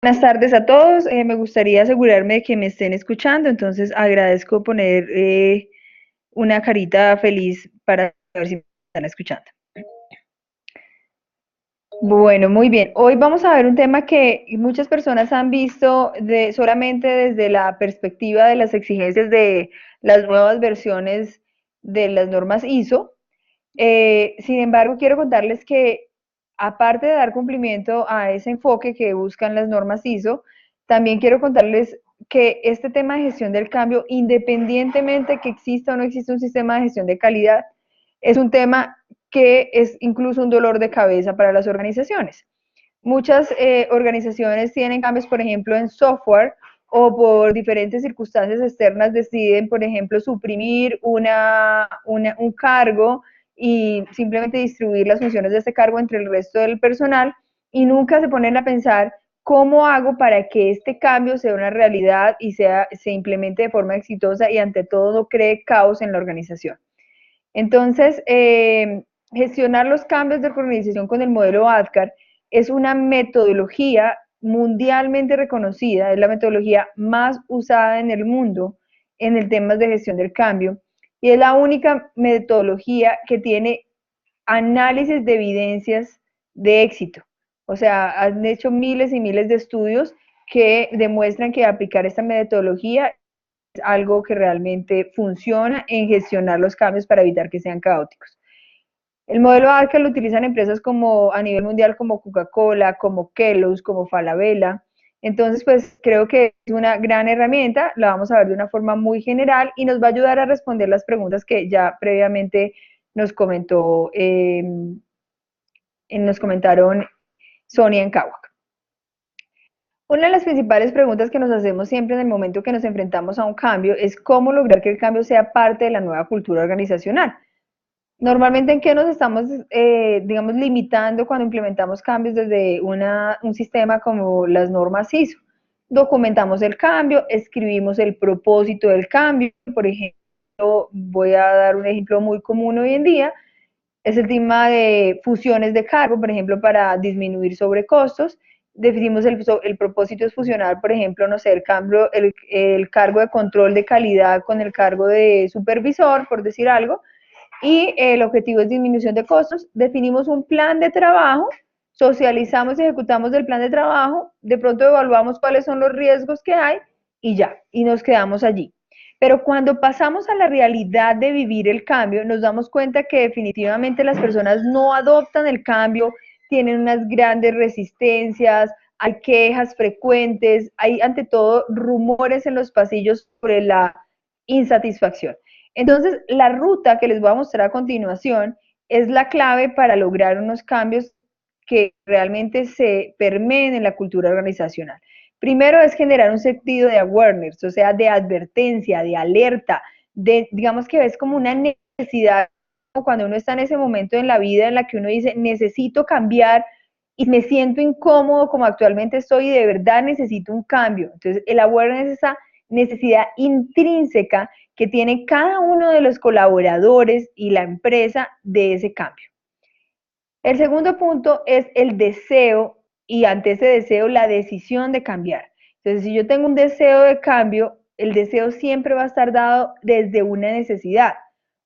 Buenas tardes a todos. Me gustaría asegurarme de que me estén escuchando, entonces agradezco poner una carita feliz para ver si me están escuchando. Bueno, muy bien. Hoy vamos a ver un tema que muchas personas han visto solamente desde la perspectiva de las exigencias de las nuevas versiones de las normas ISO. Sin embargo, quiero contarles que aparte de dar cumplimiento a ese enfoque que buscan las normas ISO, también quiero contarles que este tema de gestión del cambio, independientemente que exista o no exista un sistema de gestión de calidad, es un tema que es incluso un dolor de cabeza para las organizaciones. Muchas organizaciones tienen cambios, por ejemplo, en software o por diferentes circunstancias externas deciden, por ejemplo, suprimir un cargo y simplemente distribuir las funciones de ese cargo entre el resto del personal y nunca se ponen a pensar cómo hago para que este cambio sea una realidad y se implemente de forma exitosa y ante todo no cree caos en la organización. Entonces, gestionar los cambios de organización con el modelo ADKAR es una metodología mundialmente reconocida, es la metodología más usada en el mundo en el tema de gestión del cambio y es la única metodología que tiene análisis de evidencias de éxito. O sea, han hecho miles y miles de estudios que demuestran que aplicar esta metodología algo que realmente funciona en gestionar los cambios para evitar que sean caóticos. El modelo ARCA lo utilizan empresas como a nivel mundial como Coca-Cola, como Kellogg's, como Falabella. Entonces, pues creo que es una gran herramienta, la vamos a ver de una forma muy general y nos va a ayudar a responder las preguntas que ya previamente nos comentó, nos comentaron Sonia en Kawak. Una de las principales preguntas que nos hacemos siempre en el momento que nos enfrentamos a un cambio es cómo lograr que el cambio sea parte de la nueva cultura organizacional. Normalmente, ¿en qué nos estamos, digamos, limitando cuando implementamos cambios desde un sistema como las normas ISO? Documentamos el cambio, escribimos el propósito del cambio. Por ejemplo, voy a dar un ejemplo muy común hoy en día, es el tema de fusiones de cargo, por ejemplo, para disminuir sobrecostos. Definimos el propósito es fusionar, por ejemplo, no sé, el cargo de control de calidad con el cargo de supervisor, por decir algo, y el objetivo es disminución de costos. Definimos un plan de trabajo, socializamos y ejecutamos el plan de trabajo, de pronto evaluamos cuáles son los riesgos que hay y ya, y nos quedamos allí. Pero cuando pasamos a la realidad de vivir el cambio, nos damos cuenta que definitivamente las personas no adoptan el cambio, tienen unas grandes resistencias, hay quejas frecuentes, hay ante todo rumores en los pasillos sobre la insatisfacción. Entonces, la ruta que les voy a mostrar a continuación es la clave para lograr unos cambios que realmente se permeen en la cultura organizacional. Primero es generar un sentido de awareness, o sea, de advertencia, de alerta, digamos que es como una necesidad cuando uno está en ese momento en la vida en la que uno dice, necesito cambiar y me siento incómodo como actualmente estoy y de verdad necesito un cambio. Entonces, el awareness es esa necesidad intrínseca que tiene cada uno de los colaboradores y la empresa de ese cambio. El segundo punto es el deseo y ante ese deseo la decisión de cambiar. Entonces, si yo tengo un deseo de cambio, el deseo siempre va a estar dado desde una necesidad.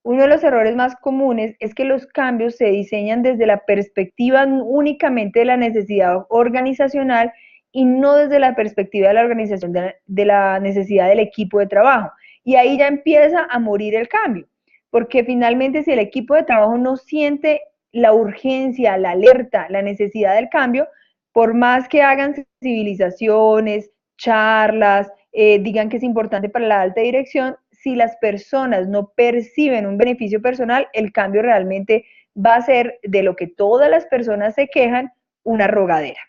Uno de los errores más comunes es que los cambios se diseñan desde la perspectiva únicamente de la necesidad organizacional y no desde la perspectiva de la organización de la necesidad del equipo de trabajo. Y ahí ya empieza a morir el cambio, porque finalmente si el equipo de trabajo no siente la urgencia, la alerta, la necesidad del cambio, por más que hagan sensibilizaciones, charlas, digan que es importante para la alta dirección, si las personas no perciben un beneficio personal, el cambio realmente va a ser de lo que todas las personas se quejan, una rogadera.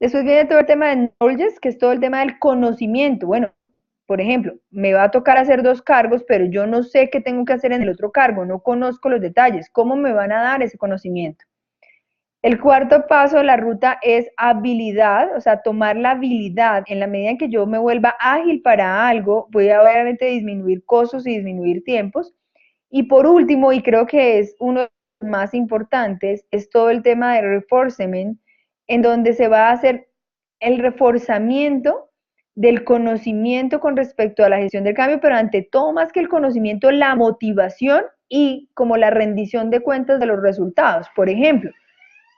Después viene todo el tema de knowledge, que es todo el tema del conocimiento. Bueno, por ejemplo, me va a tocar hacer dos cargos, pero yo no sé qué tengo que hacer en el otro cargo, no conozco los detalles. ¿Cómo me van a dar ese conocimiento? El cuarto paso de la ruta es habilidad, o sea, tomar la habilidad. En la medida en que yo me vuelva ágil para algo, voy a obviamente disminuir costos y disminuir tiempos. Y por último, y creo que es uno de los más importantes, es todo el tema de reinforcement, en donde se va a hacer el reforzamiento del conocimiento con respecto a la gestión del cambio, pero ante todo más que el conocimiento, la motivación y como la rendición de cuentas de los resultados. Por ejemplo,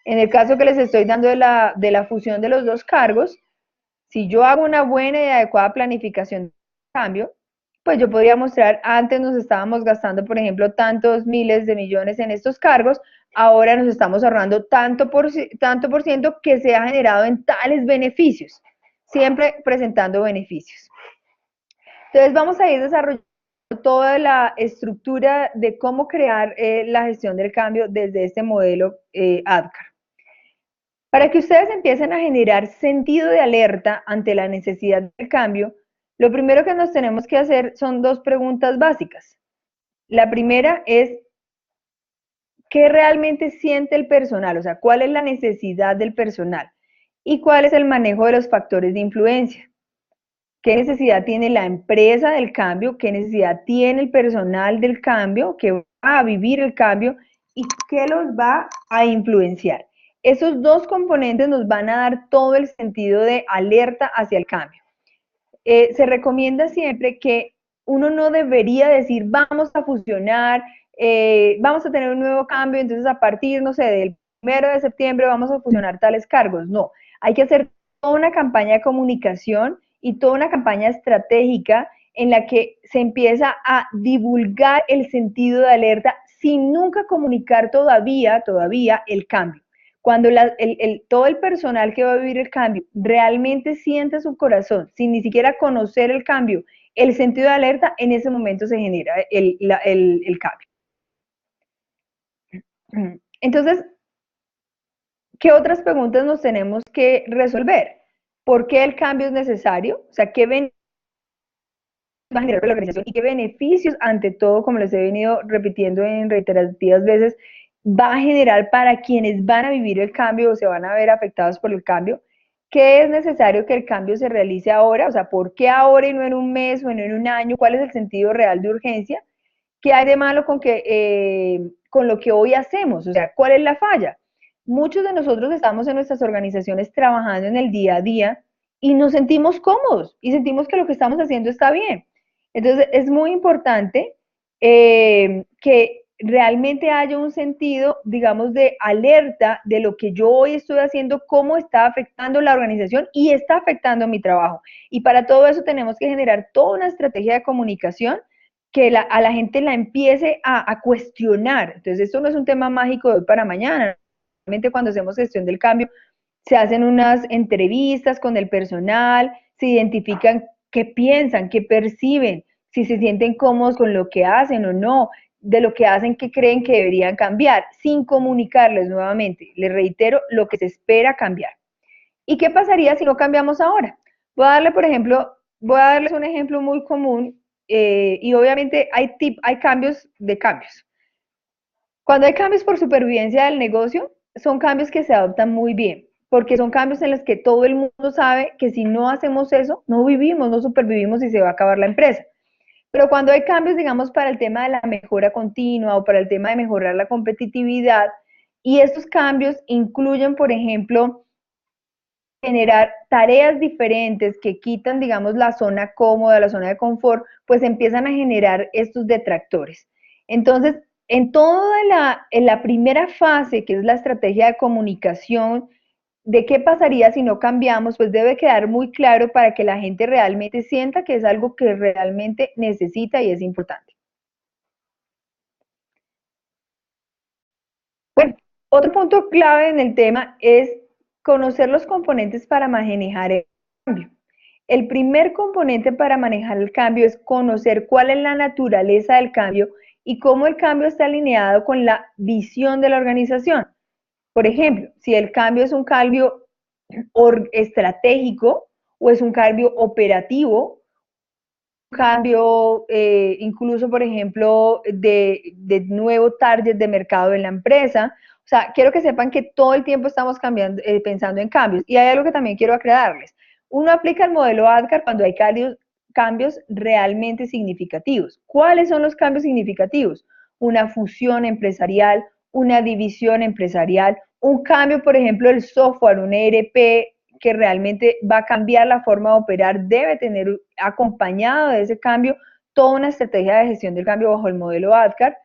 en el caso que les estoy dando de la fusión de los dos cargos, si yo hago una buena y adecuada planificación de cambio, pues yo podría mostrar, antes nos estábamos gastando, por ejemplo, tantos miles de millones en estos cargos, ahora nos estamos ahorrando tanto por ciento que se ha generado en tales beneficios, siempre presentando beneficios. Entonces vamos a ir desarrollando toda la estructura de cómo crear la gestión del cambio desde este modelo ADCAR. Para que ustedes empiecen a generar sentido de alerta ante la necesidad del cambio, lo primero que nos tenemos que hacer son dos preguntas básicas. La primera es, ¿qué realmente siente el personal? O sea, ¿cuál es la necesidad del personal? ¿Y cuál es el manejo de los factores de influencia? ¿Qué necesidad tiene la empresa del cambio? ¿Qué necesidad tiene el personal del cambio que va a vivir el cambio? ¿Y qué los va a influenciar? Esos dos componentes nos van a dar todo el sentido de alerta hacia el cambio. Se recomienda siempre que uno no debería decir vamos a fusionar, vamos a tener un nuevo cambio, entonces a partir, no sé, del 1 de septiembre vamos a fusionar tales cargos. No, hay que hacer toda una campaña de comunicación y toda una campaña estratégica en la que se empieza a divulgar el sentido de alerta sin nunca comunicar todavía el cambio. Cuando todo el personal que va a vivir el cambio realmente siente su corazón, sin ni siquiera conocer el cambio, el sentido de alerta, en ese momento se genera el cambio. Entonces, ¿qué otras preguntas nos tenemos que resolver? ¿Por qué el cambio es necesario? O sea, ¿qué beneficios va a generar para la organización y qué beneficios, ante todo, como les he venido repitiendo en reiterativas veces, va a generar para quienes van a vivir el cambio o se van a ver afectados por el cambio? ¿Qué es necesario que el cambio se realice ahora? O sea, ¿por qué ahora y no en un mes o no en un año? ¿Cuál es el sentido real de urgencia? ¿Qué hay de malo con lo que hoy hacemos? O sea, ¿cuál es la falla? Muchos de nosotros estamos en nuestras organizaciones trabajando en el día a día y nos sentimos cómodos y sentimos que lo que estamos haciendo está bien. Entonces, es muy importante que realmente haya un sentido, digamos, de alerta de lo que yo hoy estoy haciendo, cómo está afectando la organización y está afectando mi trabajo. Y para todo eso tenemos que generar toda una estrategia de comunicación que a la gente la empiece a cuestionar. Entonces, esto no es un tema mágico de hoy para mañana. Realmente cuando hacemos gestión del cambio, se hacen unas entrevistas con el personal, se identifican qué piensan, qué perciben, si se sienten cómodos con lo que hacen o no, de lo que hacen, qué creen que deberían cambiar, sin comunicarles nuevamente. Les reitero, lo que se espera cambiar. ¿Y qué pasaría si no cambiamos ahora? Voy a darle, por ejemplo, voy a darles un ejemplo muy común y obviamente hay cambios de cambios. Cuando hay cambios por supervivencia del negocio, son cambios que se adoptan muy bien, porque son cambios en los que todo el mundo sabe que si no hacemos eso, no vivimos, no supervivimos y se va a acabar la empresa. Pero cuando hay cambios, digamos, para el tema de la mejora continua o para el tema de mejorar la competitividad, y estos cambios incluyen, por ejemplo, generar tareas diferentes que quitan, digamos, la zona cómoda, la zona de confort, pues empiezan a generar estos detractores. Entonces, en la primera fase, que es la estrategia de comunicación, de qué pasaría si no cambiamos, pues debe quedar muy claro para que la gente realmente sienta que es algo que realmente necesita y es importante. Bueno, otro punto clave en el tema es conocer los componentes para manejar el cambio. El primer componente para manejar el cambio es conocer cuál es la naturaleza del cambio y cómo el cambio está alineado con la visión de la organización. Por ejemplo, si el cambio es un cambio estratégico o es un cambio operativo, un cambio incluso, por ejemplo, de nuevo target de mercado en la empresa. O sea, quiero que sepan que todo el tiempo estamos cambiando, pensando en cambios. Y hay algo que también quiero aclararles. Uno aplica el modelo ADCAR cuando hay cambios realmente significativos. ¿Cuáles son los cambios significativos? Una fusión empresarial, una división empresarial, un cambio, por ejemplo, del software, un ERP que realmente va a cambiar la forma de operar, debe tener acompañado de ese cambio toda una estrategia de gestión del cambio bajo el modelo ADKAR.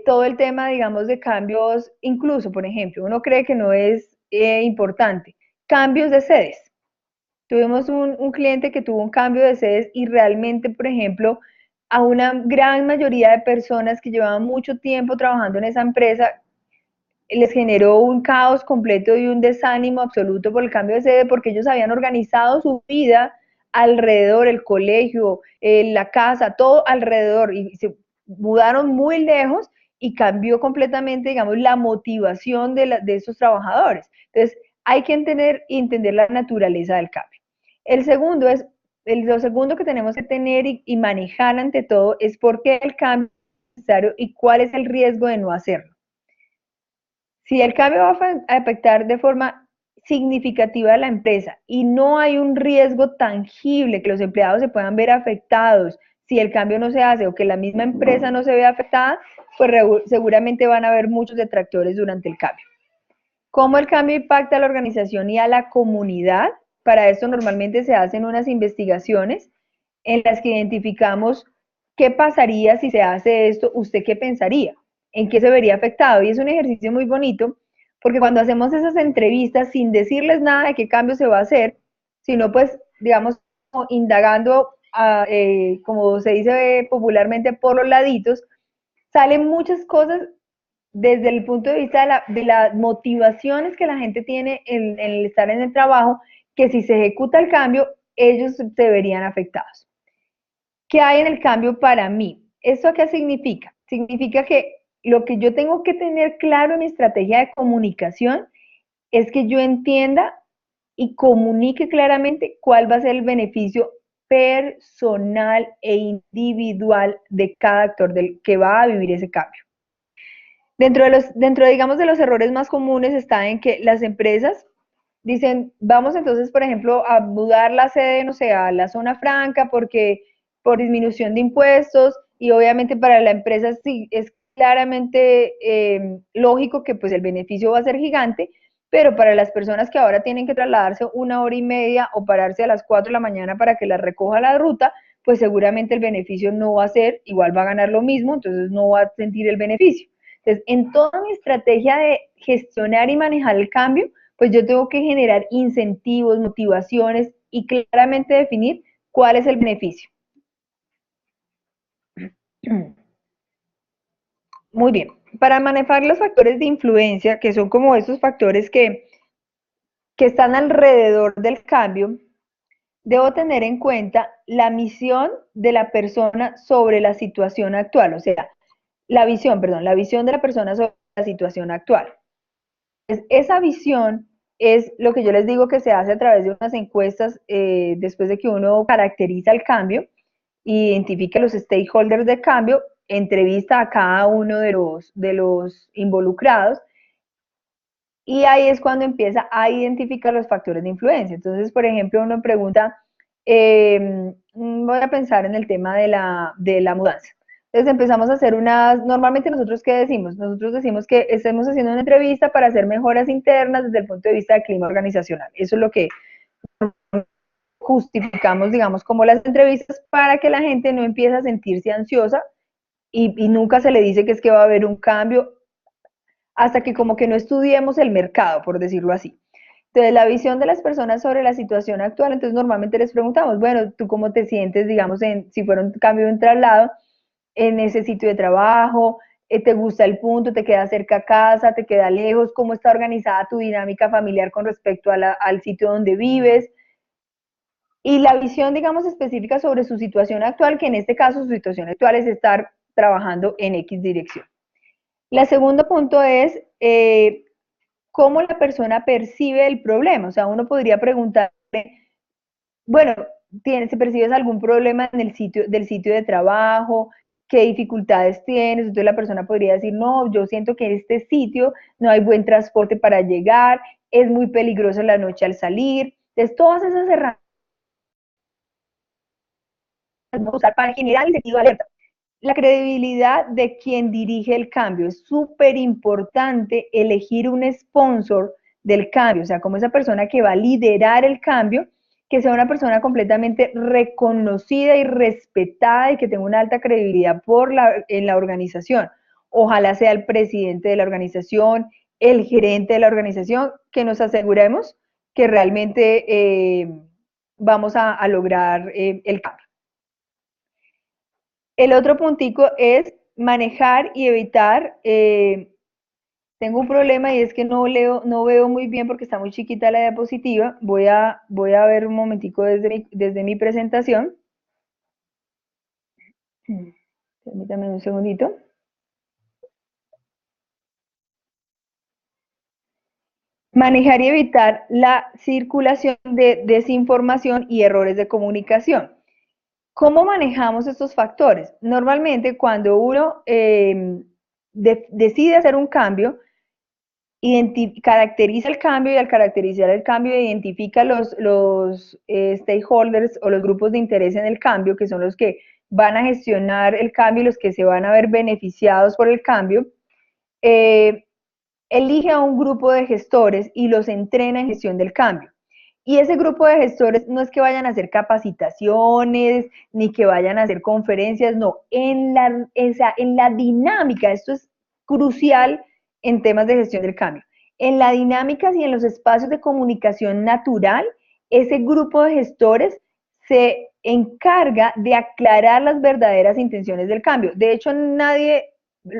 Todo el tema, digamos, de cambios, incluso, por ejemplo, uno cree que no es importante, cambios de sedes. Tuvimos un cliente que tuvo un cambio de sedes y realmente, por ejemplo, a una gran mayoría de personas que llevaban mucho tiempo trabajando en esa empresa, les generó un caos completo y un desánimo absoluto por el cambio de sede, porque ellos habían organizado su vida alrededor, el colegio, la casa, todo alrededor, y se mudaron muy lejos y cambió completamente, digamos, la motivación de esos trabajadores. Entonces, hay que entender la naturaleza del cambio. El segundo es, lo segundo que tenemos que tener y manejar ante todo es por qué el cambio es necesario y cuál es el riesgo de no hacerlo. Si el cambio va a afectar de forma significativa a la empresa y no hay un riesgo tangible que los empleados se puedan ver afectados si el cambio no se hace o que la misma empresa no se ve afectada, pues seguramente van a haber muchos detractores durante el cambio. ¿Cómo el cambio impacta a la organización y a la comunidad? Para esto normalmente se hacen unas investigaciones en las que identificamos qué pasaría si se hace esto, usted qué pensaría, en qué se vería afectado. Y es un ejercicio muy bonito porque cuando hacemos esas entrevistas sin decirles nada de qué cambio se va a hacer, sino pues, digamos, indagando, como se dice popularmente, por los laditos, salen muchas cosas desde el punto de vista de las motivaciones que la gente tiene en el estar en el trabajo, que si se ejecuta el cambio, ellos se verían afectados. ¿Qué hay en el cambio para mí? ¿Eso qué significa? Significa que lo que yo tengo que tener claro en mi estrategia de comunicación es que yo entienda y comunique claramente cuál va a ser el beneficio personal e individual de cada actor que va a vivir ese cambio. Digamos, de los errores más comunes está en que las empresas dicen, vamos entonces, por ejemplo, a mudar la sede, no sé, a la zona franca porque por disminución de impuestos y obviamente para la empresa sí es claramente lógico que pues el beneficio va a ser gigante, pero para las personas que ahora tienen que trasladarse 1 hora y media o pararse a las 4 de la mañana para que las recoja la ruta, pues seguramente el beneficio no va a ser, igual va a ganar lo mismo, entonces no va a sentir el beneficio. Entonces, en toda mi estrategia de gestionar y manejar el cambio, pues yo tengo que generar incentivos, motivaciones y claramente definir cuál es el beneficio. Muy bien, para manejar los factores de influencia, que son como esos factores que están alrededor del cambio, debo tener en cuenta la misión de la persona sobre la situación actual, o sea, la visión de la persona sobre la situación actual. Esa visión es lo que yo les digo que se hace a través de unas encuestas después de que uno caracteriza el cambio, identifica los stakeholders de cambio, entrevista a cada uno de los involucrados y ahí es cuando empieza a identificar los factores de influencia. Entonces, por ejemplo, uno pregunta, voy a pensar en el tema de la mudanza. Entonces empezamos a hacer normalmente nosotros ¿qué decimos? Nosotros decimos que estamos haciendo una entrevista para hacer mejoras internas desde el punto de vista del clima organizacional. Eso es lo que justificamos, digamos, como las entrevistas para que la gente no empiece a sentirse ansiosa y nunca se le dice que es que va a haber un cambio hasta que como que no estudiemos el mercado, por decirlo así. Entonces, la visión de las personas sobre la situación actual, entonces normalmente les preguntamos, bueno, ¿tú cómo te sientes, digamos, si fuera un cambio de un traslado, en ese sitio de trabajo? ¿Te gusta el punto? ¿Te queda cerca a casa? ¿Te queda lejos? ¿Cómo está organizada tu dinámica familiar con respecto al sitio donde vives? Y la visión, digamos, específica sobre su situación actual, que en este caso su situación actual es estar trabajando en X dirección. El segundo punto es cómo la persona percibe el problema. O sea, uno podría preguntarle, bueno, si percibes algún problema en del sitio de trabajo, qué dificultades tienes, entonces la persona podría decir, no, yo siento que en este sitio no hay buen transporte para llegar, es muy peligroso la noche al salir. Entonces, todas esas herramientas vamos a usar para generar el sentido de alerta. La credibilidad de quien dirige el cambio. Es súper importante elegir un sponsor del cambio, o sea, como esa persona que va a liderar el cambio, que sea una persona completamente reconocida y respetada y que tenga una alta credibilidad en la organización. Ojalá sea el presidente de la organización, el gerente de la organización, que nos aseguremos que realmente vamos a lograr el cambio. El otro puntico es manejar y evitar. Tengo un problema y es que no veo muy bien porque está muy chiquita la diapositiva. Voy a ver un momentico desde mi presentación. Permítame un segundito. Manejar y evitar la circulación de desinformación y errores de comunicación. ¿Cómo manejamos estos factores? Normalmente cuando uno decide hacer un cambio, caracteriza el cambio y al caracterizar el cambio identifica los stakeholders o los grupos de interés en el cambio, que son los que van a gestionar el cambio y los que se van a ver beneficiados por el cambio. Elige a un grupo de gestores y los entrena en gestión del cambio. Y ese grupo de gestores no es que vayan a hacer capacitaciones, ni que vayan a hacer conferencias, no, en la dinámica, esto es crucial en temas de gestión del cambio. En la dinámica y en los espacios de comunicación natural, ese grupo de gestores se encarga de aclarar las verdaderas intenciones del cambio. De hecho, nadie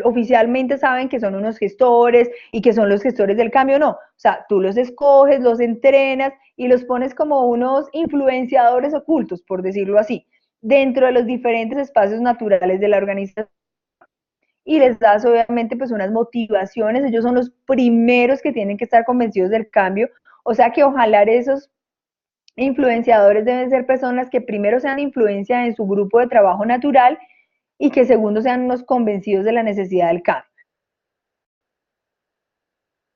oficialmente saben que son unos gestores y que son los gestores del cambio, no. O sea, tú los escoges, los entrenas y los pones como unos influenciadores ocultos, por decirlo así, dentro de los diferentes espacios naturales de la organización. Y les das obviamente pues unas motivaciones, ellos son los primeros que tienen que estar convencidos del cambio, o sea que ojalá esos influenciadores deben ser personas que primero sean influencia en su grupo de trabajo natural y que segundo sean unos convencidos de la necesidad del cambio.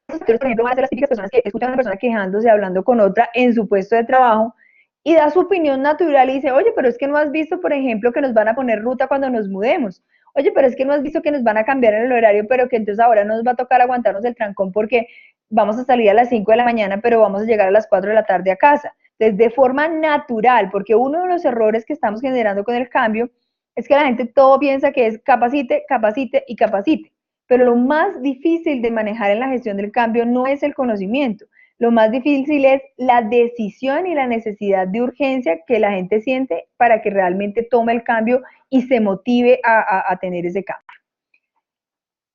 Entonces, por ejemplo, van a ser las típicas personas que escuchan a una persona quejándose, hablando con otra en su puesto de trabajo y da su opinión natural y dice, oye, pero es que no has visto, por ejemplo, que nos van a poner ruta cuando nos mudemos. Oye, pero es que no has visto que nos van a cambiar el horario, pero que entonces ahora nos va a tocar aguantarnos el trancón porque vamos a salir a las 5 de la mañana, pero vamos a llegar a las 4 de la tarde a casa. Entonces, de forma natural, porque uno de los errores que estamos generando con el cambio es que la gente todo piensa que es capacite, capacite y capacite. Pero lo más difícil de manejar en la gestión del cambio no es el conocimiento. Lo más difícil es la decisión y la necesidad de urgencia que la gente siente para que realmente tome el cambio y se motive a tener ese cambio.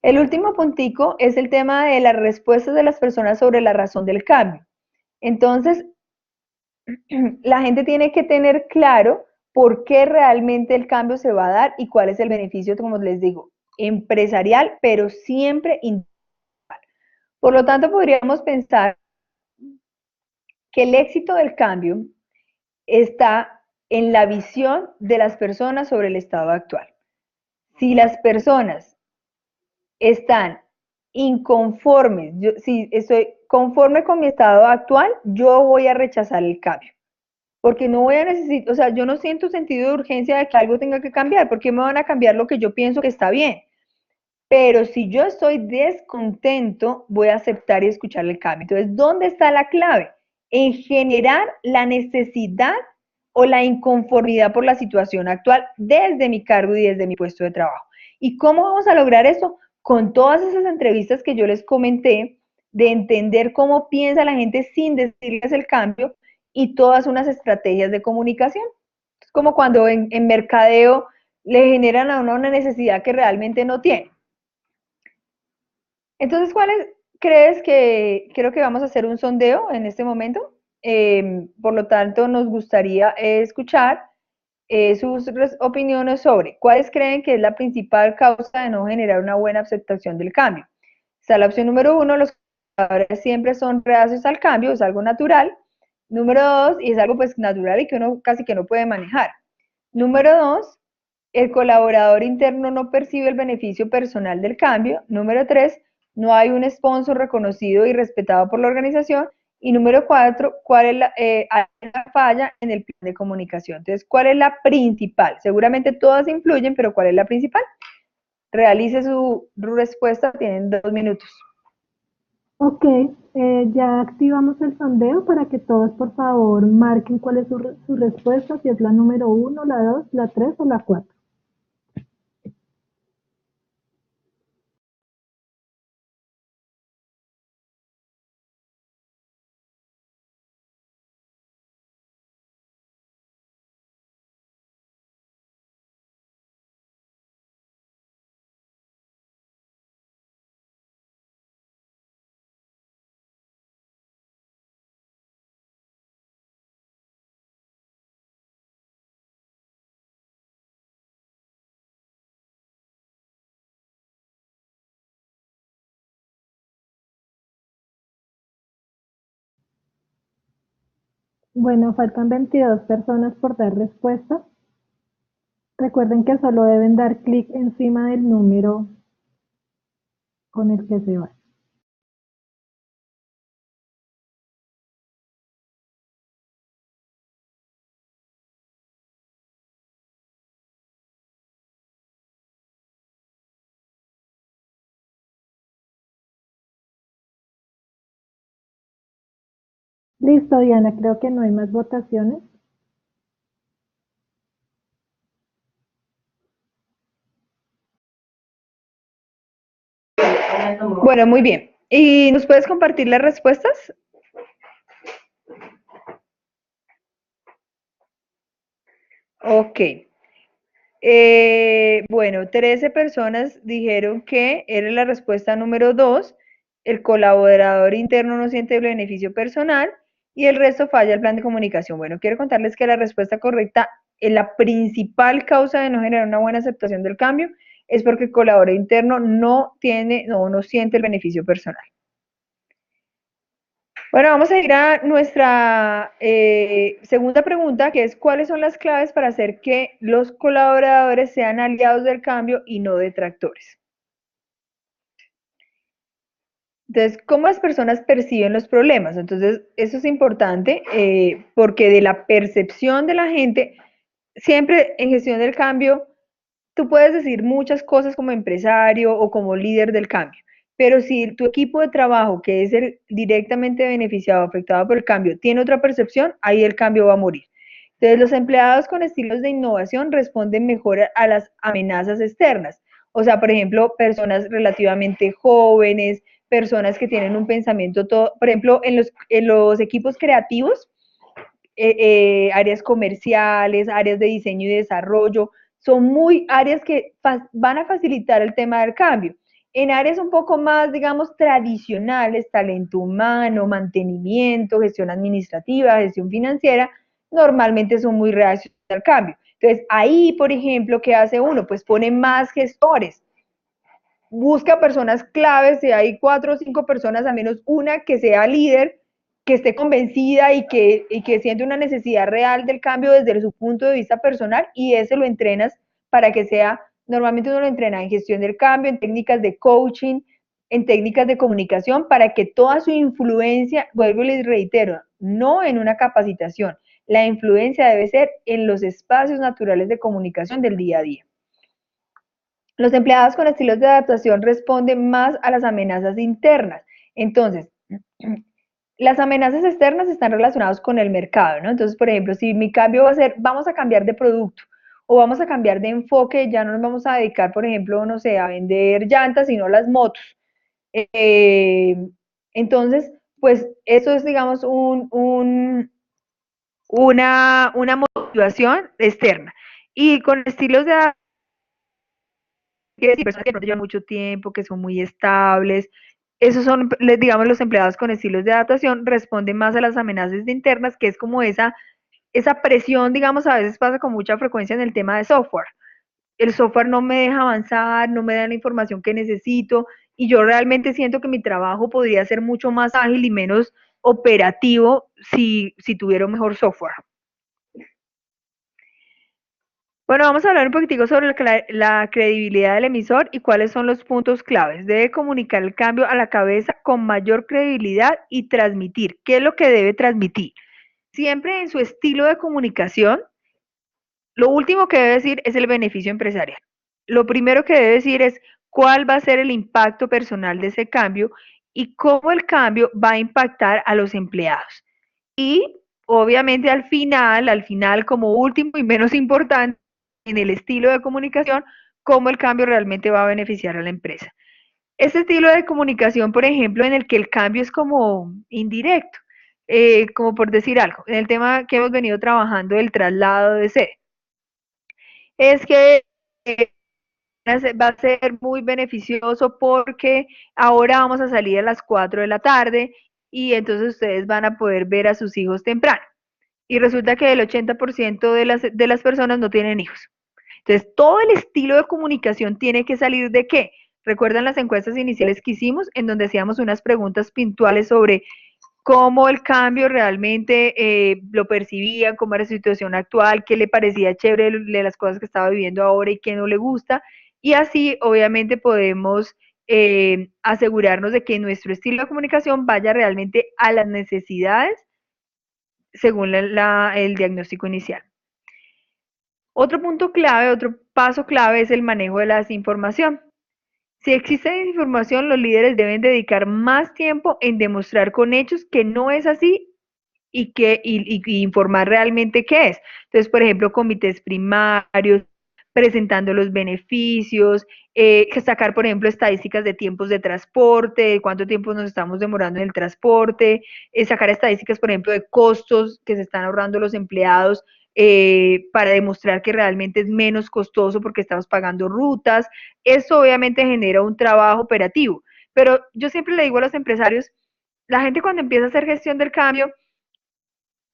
El último puntico es el tema de las respuestas de las personas sobre la razón del cambio. Entonces, la gente tiene que tener claro por qué realmente el cambio se va a dar y cuál es el beneficio, como les digo, empresarial, pero siempre individual. Por lo tanto, podríamos pensar que el éxito del cambio está en la visión de las personas sobre el estado actual. Si las personas están inconformes, si estoy conforme con mi estado actual, yo voy a rechazar el cambio. Porque no voy a necesitar, o sea, yo no siento sentido de urgencia de que algo tenga que cambiar, porque me van a cambiar lo que yo pienso que está bien. Pero si yo estoy descontento, voy a aceptar y escuchar el cambio. Entonces, ¿dónde está la clave? En generar la necesidad o la inconformidad por la situación actual desde mi cargo y desde mi puesto de trabajo. ¿Y cómo vamos a lograr eso? Con todas esas entrevistas que yo les comenté, de entender cómo piensa la gente sin decirles el cambio y todas unas estrategias de comunicación. Es como cuando en mercadeo le generan a uno una necesidad que realmente no tiene. Entonces, ¿cuáles crees que creo que vamos a hacer un sondeo en este momento? Por lo tanto, nos gustaría escuchar sus opiniones sobre cuáles creen que es la principal causa de no generar una buena aceptación del cambio. Está la opción número 1, los trabajadores siempre son reacios al cambio, es algo natural. Número 2, y es algo pues natural y que uno casi que no puede manejar. Número 2, el colaborador interno no percibe el beneficio personal del cambio. Número 3, no hay un sponsor reconocido y respetado por la organización. Y número 4, ¿cuál es hay una falla en el plan de comunicación? Entonces, ¿cuál es la principal? Seguramente todas influyen, pero ¿cuál es la principal? Realice su respuesta, tienen 2 minutos. Ok, Ya activamos el sondeo para que todos por favor marquen cuál es su respuesta, si es la número uno, la 2, la 3 o la 4. Bueno, faltan 22 personas por dar respuesta. Recuerden que solo deben dar clic encima del número con el que se va. Listo, Diana, creo que no hay más votaciones. Bueno, muy bien. ¿Y nos puedes compartir las respuestas? Ok. Bueno, 13 personas dijeron que era la respuesta número 2. El colaborador interno no siente el beneficio personal y el resto falla el plan de comunicación. Bueno, quiero contarles que la respuesta correcta, la principal causa de no generar una buena aceptación del cambio es porque el colaborador interno no siente el beneficio personal. Bueno, vamos a ir a nuestra segunda pregunta, que es ¿cuáles son las claves para hacer que los colaboradores sean aliados del cambio y no detractores? Entonces, ¿cómo las personas perciben los problemas? Entonces, eso es importante porque de la percepción de la gente, siempre en gestión del cambio, tú puedes decir muchas cosas como empresario o como líder del cambio, pero si tu equipo de trabajo, que es el directamente beneficiado o afectado por el cambio, tiene otra percepción, ahí el cambio va a morir. Entonces, los empleados con estilos de innovación responden mejor a las amenazas externas. O sea, por ejemplo, personas relativamente jóvenes, personas que tienen un pensamiento todo, por ejemplo, en los equipos creativos, áreas comerciales, áreas de diseño y desarrollo, son muy áreas que van a facilitar el tema del cambio. En áreas un poco más, digamos, tradicionales, talento humano, mantenimiento, gestión administrativa, gestión financiera, normalmente son muy reaccionarios al cambio. Entonces, ahí, por ejemplo, ¿qué hace uno? Pues pone más gestores, busca personas claves, si hay 4 o 5 personas, al menos una que sea líder, que esté convencida y que siente una necesidad real del cambio desde su punto de vista personal, y ese lo entrenas para que sea, normalmente uno lo entrena en gestión del cambio, en técnicas de coaching, en técnicas de comunicación, para que toda su influencia, vuelvo y les reitero, no en una capacitación, la influencia debe ser en los espacios naturales de comunicación del día a día. Los empleados con estilos de adaptación responden más a las amenazas internas. Entonces, las amenazas externas están relacionadas con el mercado, ¿no? Entonces, por ejemplo, si mi cambio va a ser, vamos a cambiar de producto o vamos a cambiar de enfoque, ya no nos vamos a dedicar, por ejemplo, no sé, a vender llantas, sino las motos. Eh, entonces, pues eso es, digamos, una motivación externa. Y con estilos de quiere decir personas que no llevan mucho tiempo, que son muy estables. Esos son, digamos, los empleados con estilos de adaptación, responden más a las amenazas internas, que es como esa presión, digamos, a veces pasa con mucha frecuencia en el tema de software. El software no me deja avanzar, no me da la información que necesito, y yo realmente siento que mi trabajo podría ser mucho más ágil y menos operativo si tuviera un mejor software. Bueno, vamos a hablar un poquitico sobre la credibilidad del emisor y cuáles son los puntos claves. Debe comunicar el cambio a la cabeza con mayor credibilidad y transmitir. ¿Qué es lo que debe transmitir? Siempre en su estilo de comunicación, lo último que debe decir es el beneficio empresarial. Lo primero que debe decir es cuál va a ser el impacto personal de ese cambio y cómo el cambio va a impactar a los empleados. Y obviamente al final, como último y menos importante, en el estilo de comunicación, cómo el cambio realmente va a beneficiar a la empresa. Este estilo de comunicación, por ejemplo, en el que el cambio es como indirecto, como por decir algo, en el tema que hemos venido trabajando del traslado de sede, es que va a ser muy beneficioso porque ahora vamos a salir a las 4 de la tarde y entonces ustedes van a poder ver a sus hijos temprano. Y resulta que el 80% de las personas no tienen hijos. Entonces, todo el estilo de comunicación tiene que salir de qué. ¿Recuerdan las encuestas iniciales que hicimos en donde hacíamos unas preguntas puntuales sobre cómo el cambio realmente lo percibían, cómo era su situación actual, qué le parecía chévere de las cosas que estaba viviendo ahora y qué no le gusta? Y así, obviamente, podemos asegurarnos de que nuestro estilo de comunicación vaya realmente a las necesidades según el diagnóstico inicial. Otro punto clave, otro paso clave es el manejo de la desinformación. Si existe desinformación, los líderes deben dedicar más tiempo en demostrar con hechos que no es así y informar realmente qué es. Entonces, por ejemplo, comités primarios, presentando los beneficios, sacar, por ejemplo, estadísticas de tiempos de transporte, de cuánto tiempo nos estamos demorando en el transporte, sacar estadísticas, por ejemplo, de costos que se están ahorrando los empleados para demostrar que realmente es menos costoso porque estamos pagando rutas. Eso obviamente genera un trabajo operativo, pero yo siempre le digo a los empresarios, la gente cuando empieza a hacer gestión del cambio,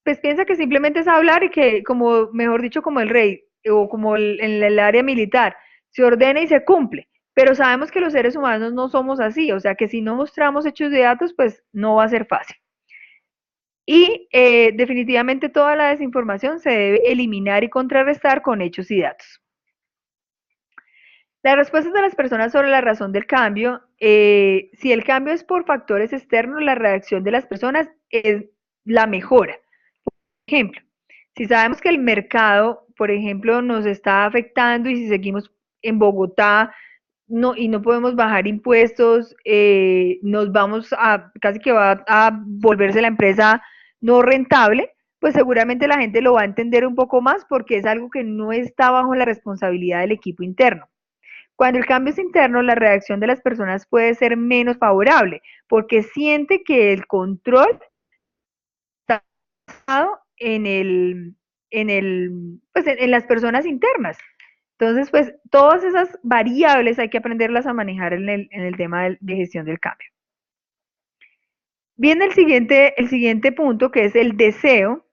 pues piensa que simplemente es hablar y que, como, mejor dicho, como el rey o como en el área militar, se ordena y se cumple. Pero sabemos que los seres humanos no somos así, o sea que si no mostramos hechos de datos, pues no va a ser fácil. Y definitivamente toda la desinformación se debe eliminar y contrarrestar con hechos y datos. Las respuestas de las personas sobre la razón del cambio, si el cambio es por factores externos, la reacción de las personas es la mejora. Ejemplo, si sabemos que el mercado, por ejemplo, nos está afectando y si seguimos en Bogotá y no podemos bajar impuestos, nos vamos a, casi que va a volverse la empresa no rentable, pues seguramente la gente lo va a entender un poco más porque es algo que no está bajo la responsabilidad del equipo interno. Cuando el cambio es interno, la reacción de las personas puede ser menos favorable porque siente que el control está en en las personas internas. Entonces, pues todas esas variables hay que aprenderlas a manejar en el tema de gestión del cambio. Viene el siguiente punto que es el deseo.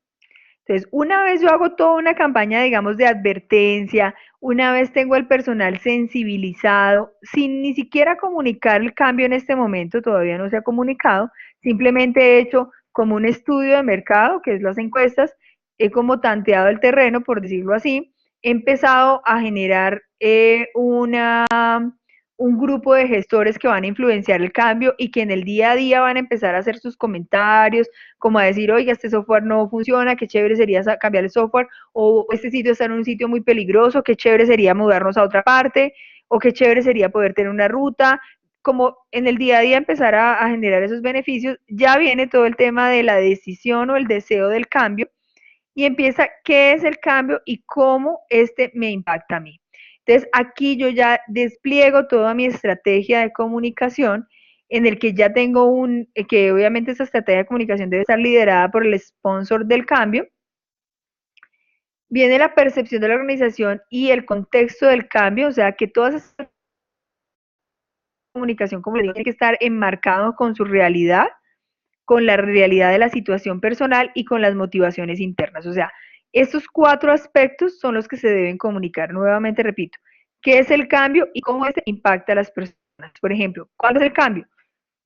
Entonces, una vez yo hago toda una campaña, digamos, de advertencia, una vez tengo el personal sensibilizado, sin ni siquiera comunicar el cambio en este momento, todavía no se ha comunicado, simplemente he hecho como un estudio de mercado, que es las encuestas, he como tanteado el terreno, por decirlo así, he empezado a generar un grupo de gestores que van a influenciar el cambio y que en el día a día van a empezar a hacer sus comentarios, como a decir, oiga, este software no funciona, qué chévere sería cambiar el software, o este sitio está en un sitio muy peligroso, qué chévere sería mudarnos a otra parte, o qué chévere sería poder tener una ruta, como en el día a día empezar a generar esos beneficios, ya viene todo el tema de la decisión o el deseo del cambio, y empieza qué es el cambio y cómo este me impacta a mí. Entonces, aquí yo ya despliego toda mi estrategia de comunicación en el que ya tengo que obviamente esa estrategia de comunicación debe estar liderada por el sponsor del cambio. Viene la percepción de la organización y el contexto del cambio, o sea, que toda esa comunicación, como les digo, tiene que estar enmarcado con su realidad, con la realidad de la situación personal y con las motivaciones internas. O sea, estos cuatro aspectos son los que se deben comunicar. Nuevamente repito, ¿qué es el cambio y cómo este impacta a las personas? Por ejemplo, ¿cuál es el cambio?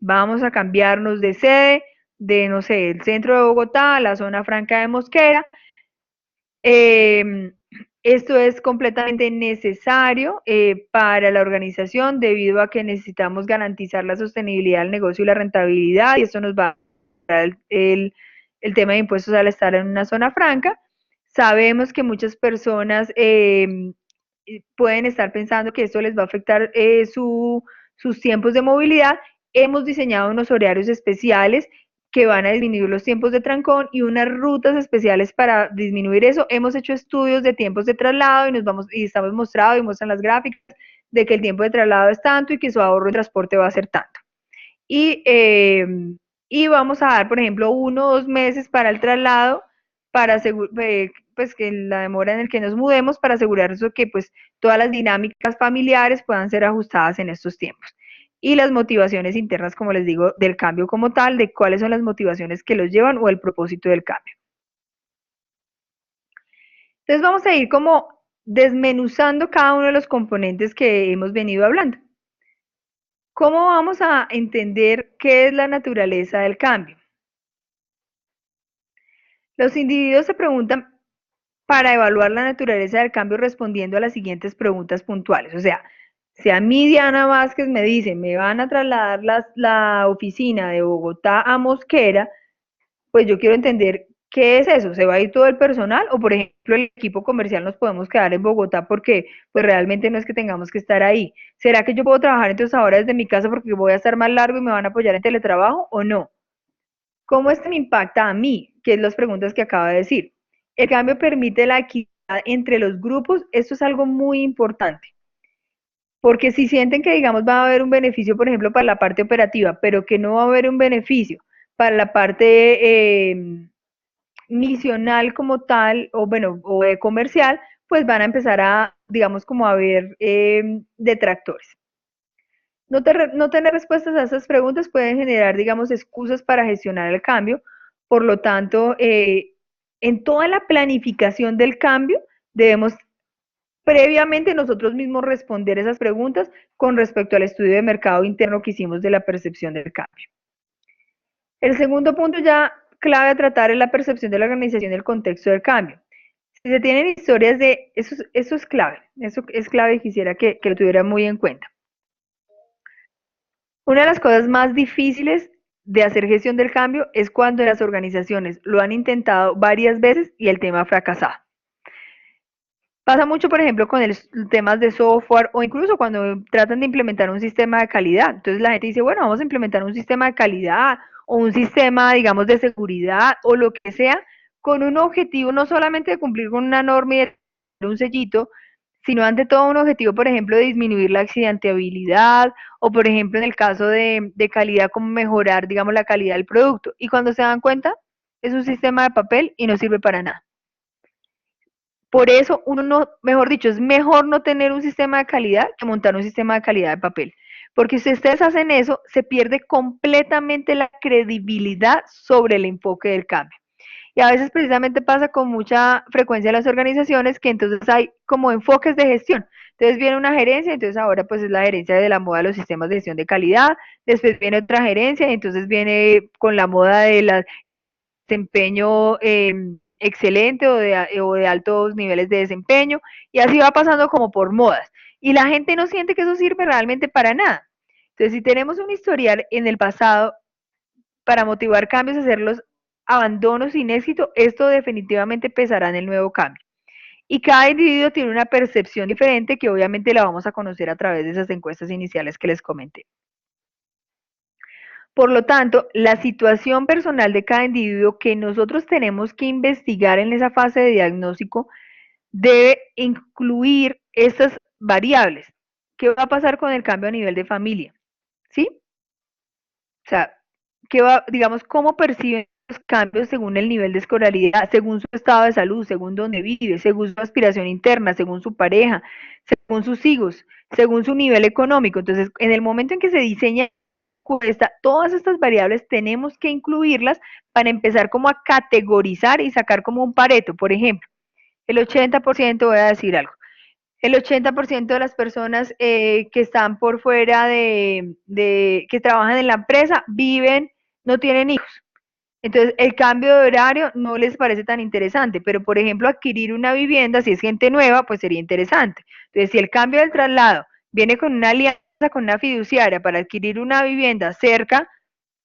Vamos a cambiarnos de sede, de, no sé, el centro de Bogotá a la zona franca de Mosquera. Esto es completamente necesario para la organización debido a que necesitamos garantizar la sostenibilidad del negocio y la rentabilidad y esto nos va a dar el tema de impuestos al estar en una zona franca. Sabemos que muchas personas pueden estar pensando que esto les va a afectar sus tiempos de movilidad hemos diseñado unos horarios especiales que van a disminuir los tiempos de trancón y unas rutas especiales para disminuir eso. Hemos hecho estudios de tiempos de traslado y estamos mostrando y muestran las gráficas de que el tiempo de traslado es tanto y que su ahorro en transporte va a ser tanto. Y, y vamos a dar, por ejemplo, 1 o 2 meses para el traslado, para pues que la demora en el que nos mudemos, para asegurar eso que pues todas las dinámicas familiares puedan ser ajustadas en estos tiempos. Y las motivaciones internas, como les digo, del cambio como tal, de cuáles son las motivaciones que los llevan o el propósito del cambio. Entonces vamos a ir como desmenuzando cada uno de los componentes que hemos venido hablando. ¿Cómo vamos a entender qué es la naturaleza del cambio? Los individuos se preguntan para evaluar la naturaleza del cambio respondiendo a las siguientes preguntas puntuales. O sea, si a mí Diana Vázquez me dice, me van a trasladar la oficina de Bogotá a Mosquera, pues yo quiero entender qué es eso. ¿Se va a ir todo el personal? O por ejemplo, el equipo comercial nos podemos quedar en Bogotá porque pues realmente no es que tengamos que estar ahí. ¿Será que yo puedo trabajar entonces ahora desde mi casa porque voy a estar más largo y me van a apoyar en teletrabajo o no? ¿Cómo esto me impacta a mí? Que es las preguntas que acabo de decir. El cambio permite la equidad entre los grupos. Esto es algo muy importante. Porque si sienten que, digamos, va a haber un beneficio, por ejemplo, para la parte operativa, pero que no va a haber un beneficio para la parte misional como tal, o bueno, o comercial, pues van a empezar a, digamos, como a ver detractores. No tener respuestas a esas preguntas pueden generar, digamos, excusas para gestionar el cambio. Por lo tanto, en toda la planificación del cambio, debemos previamente nosotros mismos responder esas preguntas con respecto al estudio de mercado interno que hicimos de la percepción del cambio. El segundo punto ya clave a tratar es la percepción de la organización y el contexto del cambio. Si se tienen historias de, eso es clave, eso es clave y quisiera que lo tuvieran muy en cuenta. Una de las cosas más difíciles de hacer gestión del cambio es cuando las organizaciones lo han intentado varias veces y el tema ha fracasado. Pasa mucho, por ejemplo, con temas de software o incluso cuando tratan de implementar un sistema de calidad. Entonces la gente dice, bueno, vamos a implementar un sistema de calidad o un sistema, digamos, de seguridad o lo que sea, con un objetivo no solamente de cumplir con una norma y de tener un sellito, sino ante todo un objetivo, por ejemplo, de disminuir la accidentabilidad o, por ejemplo, en el caso de calidad, como mejorar, digamos, la calidad del producto. Y cuando se dan cuenta, es un sistema de papel y no sirve para nada. Por eso, uno no, mejor dicho, es mejor no tener un sistema de calidad que montar un sistema de calidad de papel. Porque si ustedes hacen eso, se pierde completamente la credibilidad sobre el enfoque del cambio. Y a veces precisamente pasa con mucha frecuencia en las organizaciones que entonces hay como enfoques de gestión. Entonces viene una gerencia, entonces ahora pues es la gerencia de la moda de los sistemas de gestión de calidad, después viene otra gerencia, y entonces viene con la moda del desempeño excelente o de altos niveles de desempeño, y así va pasando como por modas. Y la gente no siente que eso sirve realmente para nada. Entonces, si tenemos un historial en el pasado para motivar cambios, hacerlos abandonos sin éxito, esto definitivamente pesará en el nuevo cambio. Y cada individuo tiene una percepción diferente que obviamente la vamos a conocer a través de esas encuestas iniciales que les comenté. Por lo tanto, la situación personal de cada individuo que nosotros tenemos que investigar en esa fase de diagnóstico debe incluir estas variables. ¿Qué va a pasar con el cambio a nivel de familia? ¿Sí? O sea, digamos, cómo perciben los cambios según el nivel de escolaridad, según su estado de salud, según dónde vive, según su aspiración interna, según su pareja, según sus hijos, según su nivel económico. Entonces, en el momento en que se diseña todas estas variables tenemos que incluirlas para empezar como a categorizar y sacar como un pareto. Por ejemplo, el 80%, voy a decir algo, el 80% de las personas que están por fuera que trabajan en la empresa, viven, no tienen hijos. Entonces, el cambio de horario no les parece tan interesante, pero por ejemplo, adquirir una vivienda, si es gente nueva, pues sería interesante. Entonces, si el cambio del traslado viene con una alianza con una fiduciaria para adquirir una vivienda cerca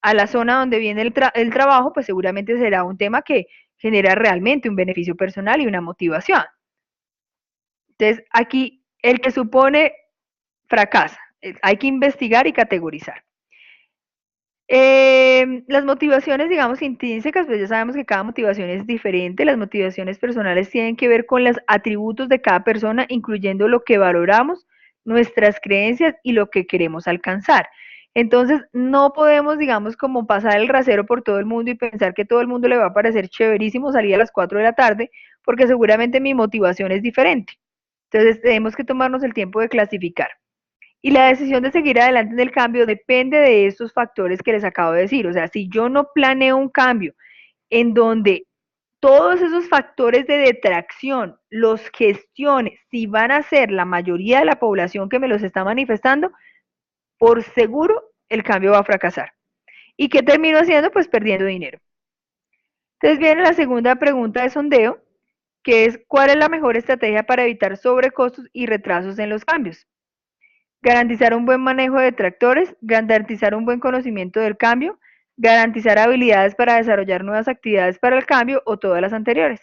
a la zona donde viene el trabajo, pues seguramente será un tema que genera realmente un beneficio personal y una motivación. Entonces, aquí el que supone fracasa. Hay que investigar y categorizar. Las motivaciones, digamos, intrínsecas, pues ya sabemos que cada motivación es diferente. Las motivaciones personales tienen que ver con los atributos de cada persona, incluyendo lo que valoramos, nuestras creencias y lo que queremos alcanzar. Entonces, no podemos, digamos, como pasar el rasero por todo el mundo y pensar que todo el mundo le va a parecer chéverísimo salir a las 4 de la tarde, porque seguramente mi motivación es diferente. Entonces, tenemos que tomarnos el tiempo de clasificar. Y la decisión de seguir adelante en el cambio depende de estos factores que les acabo de decir. O sea, si yo no planeo un cambio en donde todos esos factores de detracción los gestione, si van a ser la mayoría de la población que me los está manifestando, por seguro el cambio va a fracasar. ¿Y qué termino haciendo? Pues perdiendo dinero. Entonces viene la segunda pregunta de sondeo, que es ¿cuál es la mejor estrategia para evitar sobrecostos y retrasos en los cambios? Garantizar un buen manejo de tractores, garantizar un buen conocimiento del cambio, garantizar habilidades para desarrollar nuevas actividades para el cambio o todas las anteriores.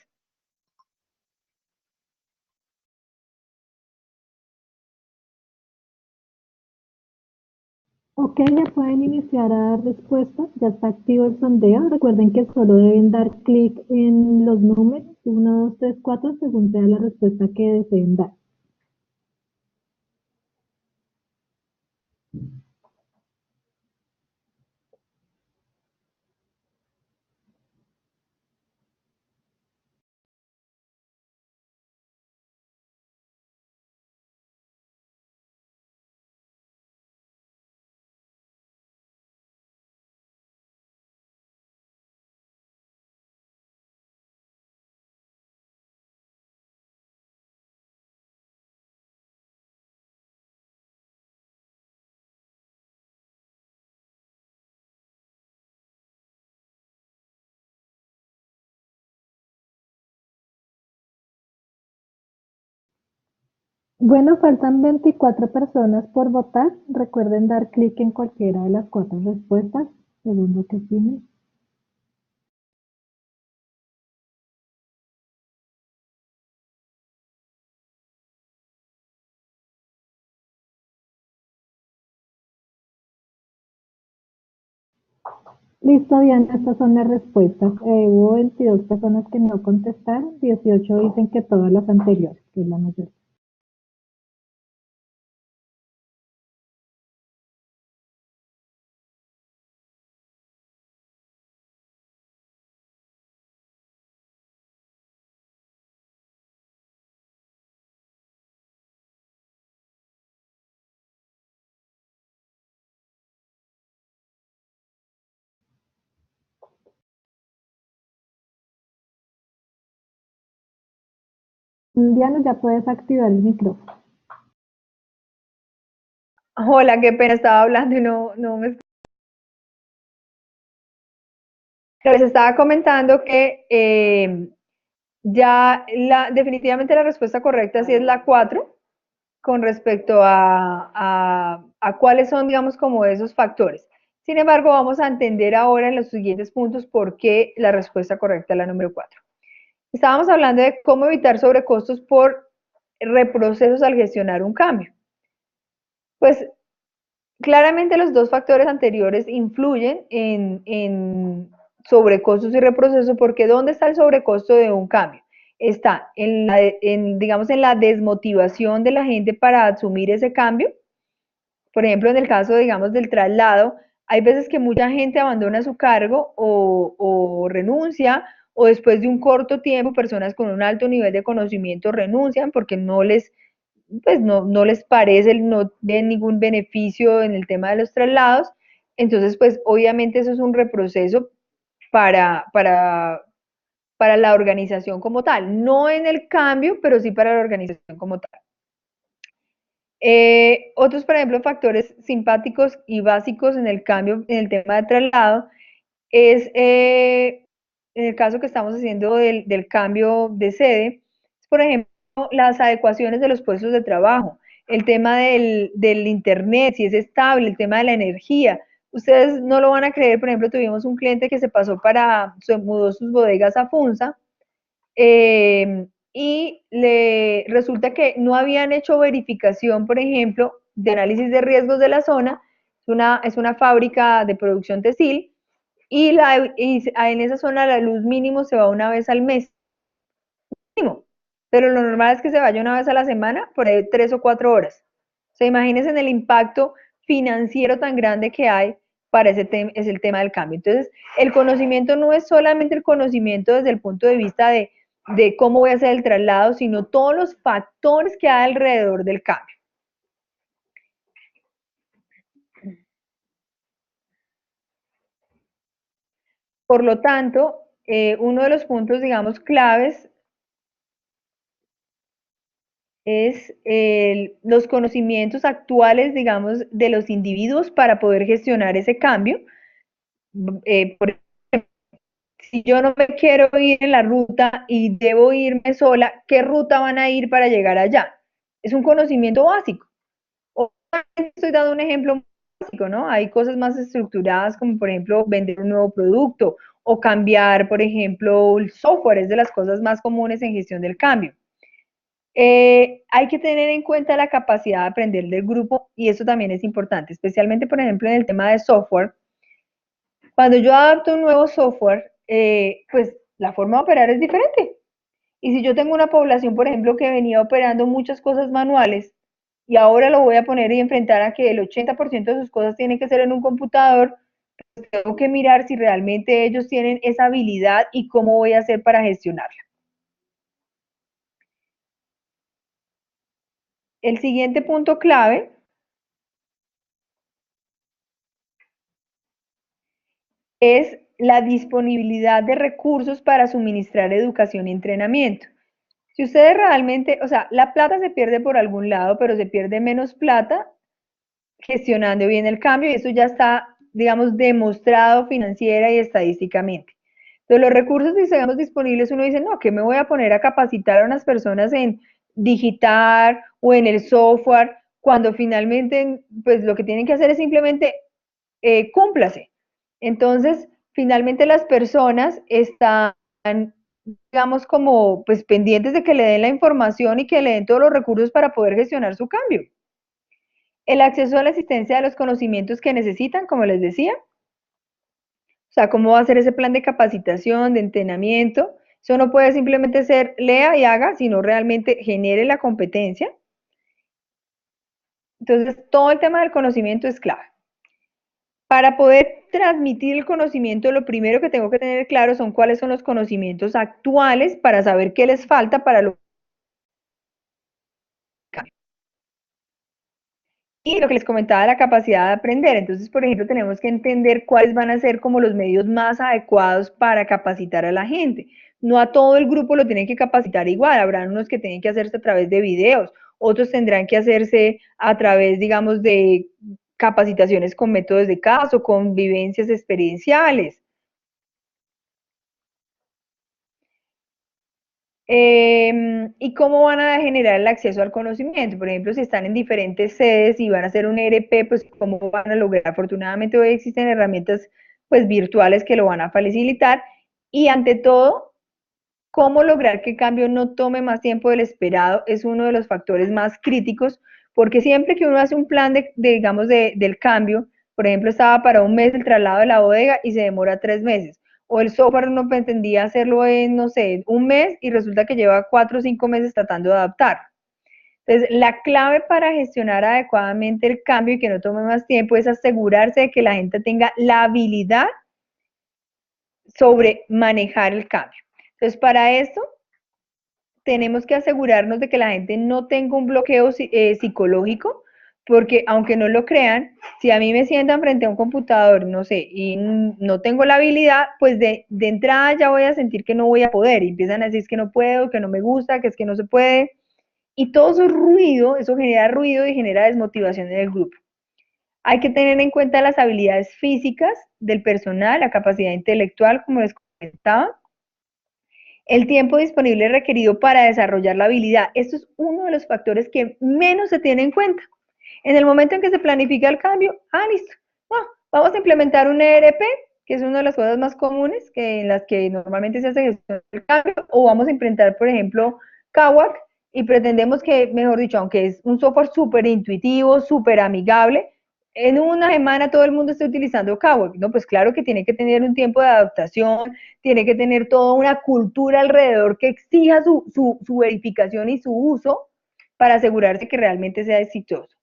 Ok, ya pueden iniciar a dar respuestas, ya está activo el sondeo. Recuerden que solo deben dar clic en los números 1, 2, 3, 4 según sea la respuesta que deseen dar. Bueno, faltan 24 personas por votar. Recuerden dar clic en cualquiera de las 4 respuestas, según lo que tienen. Listo, Diana, estas son las respuestas. Hubo 22 personas que no contestaron, 18 dicen que todas las anteriores, que es la mayoría. Diana, ya puedes activar el micrófono. Hola, qué pena, estaba hablando y no me... Les estaba comentando que definitivamente la respuesta correcta sí es la 4 con respecto a cuáles son, digamos, como esos factores. Sin embargo, vamos a entender ahora en los siguientes puntos por qué la respuesta correcta es la número 4. Estábamos hablando de cómo evitar sobrecostos por reprocesos al gestionar un cambio. Pues claramente los dos factores anteriores influyen en sobrecostos y reproceso, porque ¿dónde está el sobrecosto de un cambio? Está digamos, en la desmotivación de la gente para asumir ese cambio. Por ejemplo, en el caso, digamos, del traslado, hay veces que mucha gente abandona su cargo o renuncia, o después de un corto tiempo, personas con un alto nivel de conocimiento renuncian porque no les parece, no ven ningún beneficio en el tema de los traslados. Entonces, pues obviamente eso es un reproceso para, para, para la organización como tal. No en el cambio, pero sí para la organización como tal. Otros, por ejemplo, factores simpáticos y básicos en el cambio, en el tema de traslado, es en el caso que estamos haciendo del cambio de sede, por ejemplo, las adecuaciones de los puestos de trabajo, el tema del internet, si es estable, el tema de la energía. Ustedes no lo van a creer, por ejemplo, tuvimos un cliente que se mudó sus bodegas a Funza, y resulta que no habían hecho verificación, por ejemplo, de análisis de riesgos de la zona Es una fábrica de producción textil y en esa zona la luz mínimo se va una vez al mes, mínimo, pero lo normal es que se vaya una vez a la semana, por ahí 3 o 4 horas. O sea, imagínense en el impacto financiero tan grande que hay para es el tema del cambio. Entonces, el conocimiento no es solamente el conocimiento desde el punto de vista de cómo voy a hacer el traslado, sino todos los factores que hay alrededor del cambio. Por lo tanto, uno de los puntos, digamos, claves es los conocimientos actuales, digamos, de los individuos para poder gestionar ese cambio. Por ejemplo, si yo no me quiero ir en la ruta y debo irme sola, ¿qué ruta van a ir para llegar allá? Es un conocimiento básico. O estoy dando un ejemplo básico, ¿no? Hay cosas más estructuradas como, por ejemplo, vender un nuevo producto o cambiar, por ejemplo, el software, es de las cosas más comunes en gestión del cambio. Hay que tener en cuenta la capacidad de aprender del grupo y eso también es importante, especialmente, por ejemplo, en el tema de software. Cuando yo adapto un nuevo software, pues la forma de operar es diferente. Y si yo tengo una población, por ejemplo, que venía operando muchas cosas manuales y ahora lo voy a poner y enfrentar a que el 80% de sus cosas tienen que ser en un computador, pues tengo que mirar si realmente ellos tienen esa habilidad y cómo voy a hacer para gestionarla. El siguiente punto clave es la disponibilidad de recursos para suministrar educación y entrenamiento. Si ustedes realmente, o sea, la plata se pierde por algún lado, pero se pierde menos plata gestionando bien el cambio y eso ya está, digamos, demostrado financiera y estadísticamente. Entonces, los recursos que tengamos disponibles, uno dice, no, que me voy a poner a capacitar a unas personas en digitar o en el software, cuando finalmente, pues lo que tienen que hacer es simplemente cúmplase. Entonces, finalmente las personas están, digamos, como pues pendientes de que le den la información y que le den todos los recursos para poder gestionar su cambio. El acceso a la asistencia de los conocimientos que necesitan, como les decía, o sea, cómo va a ser ese plan de capacitación, de entrenamiento. Eso no puede simplemente ser lea y haga, sino realmente genere la competencia. Entonces, todo el tema del conocimiento es clave. Para poder transmitir el conocimiento, lo primero que tengo que tener claro son cuáles son los conocimientos actuales para saber qué les falta para lo y lo que les comentaba, la capacidad de aprender. Entonces, por ejemplo, tenemos que entender cuáles van a ser como los medios más adecuados para capacitar a la gente. No a todo el grupo lo tienen que capacitar igual, habrán unos que tienen que hacerse a través de videos, otros tendrán que hacerse a través, digamos, de capacitaciones con métodos de caso, con vivencias experienciales. ¿Y cómo van a generar el acceso al conocimiento? Por ejemplo, si están en diferentes sedes y van a hacer un ERP, pues cómo van a lograr. Afortunadamente hoy existen herramientas pues virtuales que lo van a facilitar y ante todo, cómo lograr que el cambio no tome más tiempo del esperado es uno de los factores más críticos, porque siempre que uno hace un plan digamos, del cambio, por ejemplo, estaba para un mes el traslado de la bodega y se demora 3 meses, o el software uno pretendía hacerlo en, no sé, un mes y resulta que lleva 4 o 5 meses tratando de adaptar. Entonces, la clave para gestionar adecuadamente el cambio y que no tome más tiempo es asegurarse de que la gente tenga la habilidad sobre manejar el cambio. Entonces, para esto, tenemos que asegurarnos de que la gente no tenga un bloqueo psicológico, porque aunque no lo crean, si a mí me sientan frente a un computador, no sé, y no tengo la habilidad, pues de entrada ya voy a sentir que no voy a poder, y empiezan a decir que no puedo, que no me gusta, que es que no se puede, y todo eso ruido, eso genera ruido y genera desmotivación en el grupo. Hay que tener en cuenta las habilidades físicas del personal, la capacidad intelectual, como les comentaba, el tiempo disponible requerido para desarrollar la habilidad. Esto es uno de los factores que menos se tiene en cuenta. En el momento en que se planifica el cambio, listo, vamos a implementar un ERP, que es una de las cosas más comunes en las que normalmente se hace gestión del cambio, o vamos a implementar, por ejemplo, Kawak, y pretendemos que, mejor dicho, aunque es un software súper intuitivo, súper amigable, en una semana todo el mundo esté utilizando Kahoot. No, pues claro que tiene que tener un tiempo de adaptación, tiene que tener toda una cultura alrededor que exija su verificación y su uso para asegurarse que realmente sea exitoso.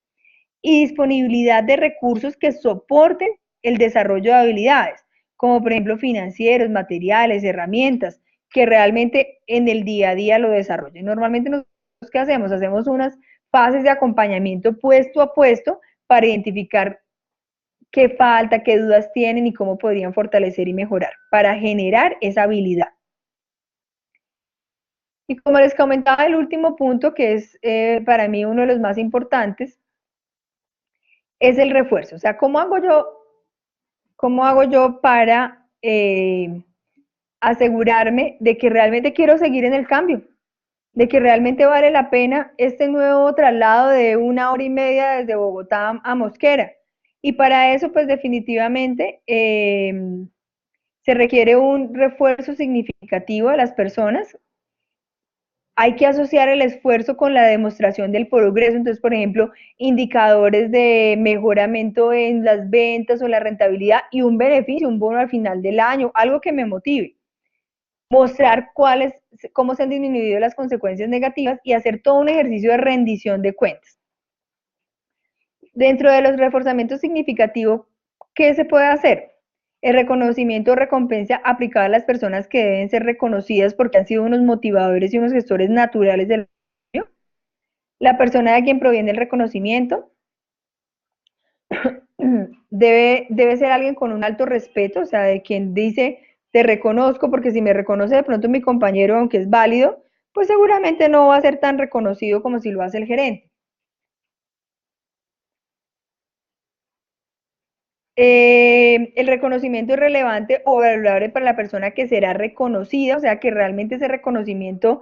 Y disponibilidad de recursos que soporten el desarrollo de habilidades, como por ejemplo financieros, materiales, herramientas, que realmente en el día a día lo desarrollen. Normalmente nosotros, ¿qué hacemos? Hacemos unas fases de acompañamiento puesto a puesto para identificar qué falta, qué dudas tienen y cómo podrían fortalecer y mejorar para generar esa habilidad. Y como les comentaba, el último punto, que es para mí uno de los más importantes, es el refuerzo. O sea, cómo hago yo para asegurarme de que realmente quiero seguir en el cambio? De que realmente vale la pena este nuevo traslado de 1 hora y media desde Bogotá a Mosquera. Y para eso, pues definitivamente se requiere un refuerzo significativo de las personas. Hay que asociar el esfuerzo con la demostración del progreso. Entonces, por ejemplo, indicadores de mejoramiento en las ventas o la rentabilidad y un beneficio, un bono al final del año, algo que me motive. Mostrar cómo se han disminuido las consecuencias negativas y hacer todo un ejercicio de rendición de cuentas. Dentro de los reforzamientos significativos, ¿qué se puede hacer? El reconocimiento o recompensa aplicada a las personas que deben ser reconocidas porque han sido unos motivadores y unos gestores naturales del cambio. La persona de quien proviene el reconocimiento debe ser alguien con un alto respeto, o sea, de quien dice, te reconozco, porque si me reconoce de pronto mi compañero, aunque es válido, pues seguramente no va a ser tan reconocido como si lo hace el gerente. El reconocimiento es relevante o valorable para la persona que será reconocida, o sea, que realmente ese reconocimiento,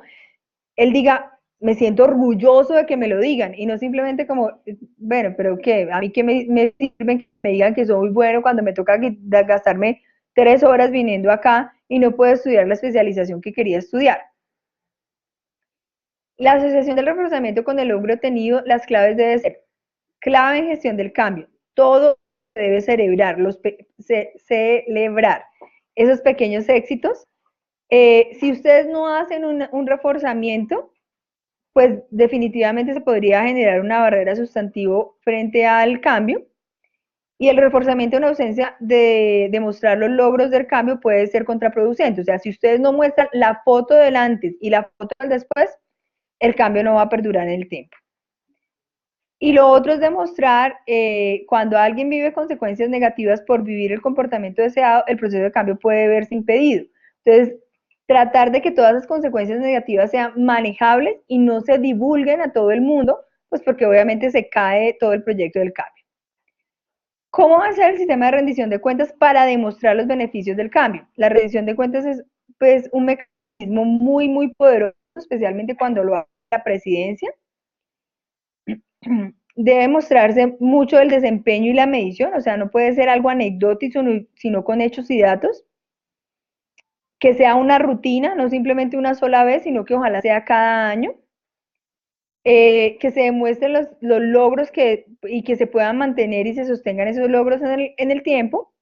él diga, me siento orgulloso de que me lo digan, y no simplemente como, bueno, pero ¿qué? A mí que me sirven que me digan que soy bueno cuando me toca gastarme 3 horas viniendo acá y no puedo estudiar la especialización que quería estudiar. La asociación del reforzamiento con el logro obtenido, las claves deben ser clave en gestión del cambio. Todo se debe celebrar, celebrar esos pequeños éxitos. Si ustedes no hacen un reforzamiento, pues definitivamente se podría generar una barrera sustantivo frente al cambio. Y el reforzamiento en ausencia de demostrar los logros del cambio puede ser contraproducente. O sea, si ustedes no muestran la foto del antes y la foto del después, el cambio no va a perdurar en el tiempo. Y lo otro es demostrar, cuando alguien vive consecuencias negativas por vivir el comportamiento deseado, el proceso de cambio puede verse impedido. Entonces, tratar de que todas las consecuencias negativas sean manejables y no se divulguen a todo el mundo, pues porque obviamente se cae todo el proyecto del cambio. ¿Cómo va a ser el sistema de rendición de cuentas para demostrar los beneficios del cambio? La rendición de cuentas es pues un mecanismo muy poderoso, especialmente cuando lo hace la presidencia. Debe mostrarse mucho el desempeño y la medición, o sea, no puede ser algo anecdótico, sino con hechos y datos. Que sea una rutina, no simplemente una sola vez, sino que ojalá sea cada año. Que se demuestren los logros y que se puedan mantener y se sostengan esos logros en el tiempo.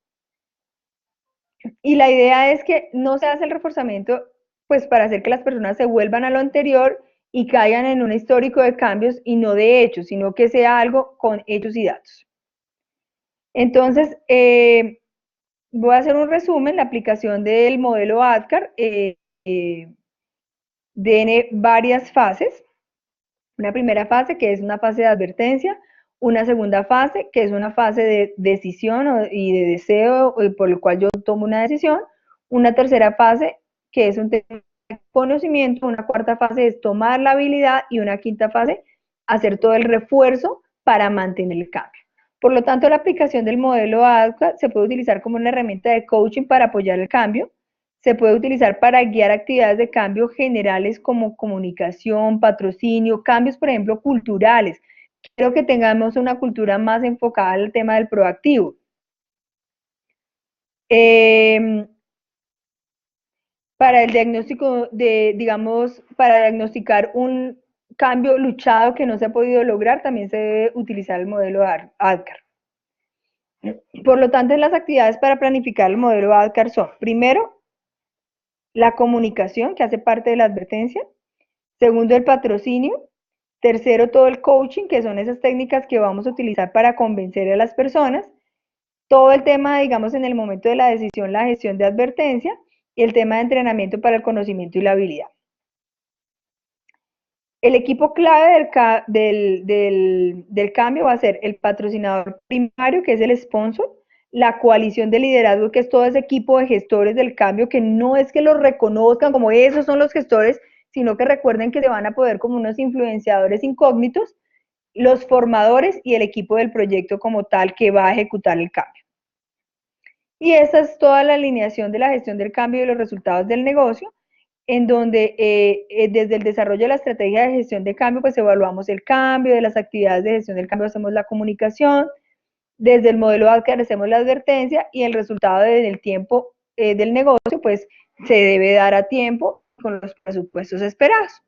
Y la idea es que no se hace el reforzamiento pues para hacer que las personas se vuelvan a lo anterior y caigan en un histórico de cambios y no de hechos, sino que sea algo con hechos y datos. Entonces, voy a hacer un resumen. La aplicación del modelo ADKAR tiene varias fases. Una primera fase que es una fase de advertencia, una segunda fase que es una fase de decisión y de deseo por el cual yo tomo una decisión, una tercera fase que es un tema de conocimiento, una cuarta fase es tomar la habilidad y una quinta fase hacer todo el refuerzo para mantener el cambio. Por lo tanto, la aplicación del modelo ADCA se puede utilizar como una herramienta de coaching para apoyar el cambio, se puede utilizar para guiar actividades de cambio generales como comunicación, patrocinio, cambios, por ejemplo, culturales. Quiero que tengamos una cultura más enfocada al tema del proactivo. Para el diagnóstico digamos, para diagnosticar un cambio luchado que no se ha podido lograr, también se debe utilizar el modelo ADKAR. Por lo tanto, las actividades para planificar el modelo ADCAR son, primero, la comunicación, que hace parte de la advertencia. Segundo, el patrocinio. Tercero, todo el coaching, que son esas técnicas que vamos a utilizar para convencer a las personas. Todo el tema, digamos, en el momento de la decisión, la gestión de advertencia. Y el tema de entrenamiento para el conocimiento y la habilidad. El equipo clave del cambio va a ser el patrocinador primario, que es el sponsor, la coalición de liderazgo, que es todo ese equipo de gestores del cambio, que no es que los reconozcan como esos son los gestores, sino que recuerden que se van a poder como unos influenciadores incógnitos, los formadores y el equipo del proyecto como tal que va a ejecutar el cambio. Y esa es toda la alineación de la gestión del cambio y de los resultados del negocio, en donde desde el desarrollo de la estrategia de gestión de cambio, pues evaluamos el cambio, de las actividades de gestión del cambio hacemos la comunicación, desde el modelo ADCAR hacemos la advertencia y el resultado del tiempo del negocio, pues se debe dar a tiempo con los presupuestos esperados.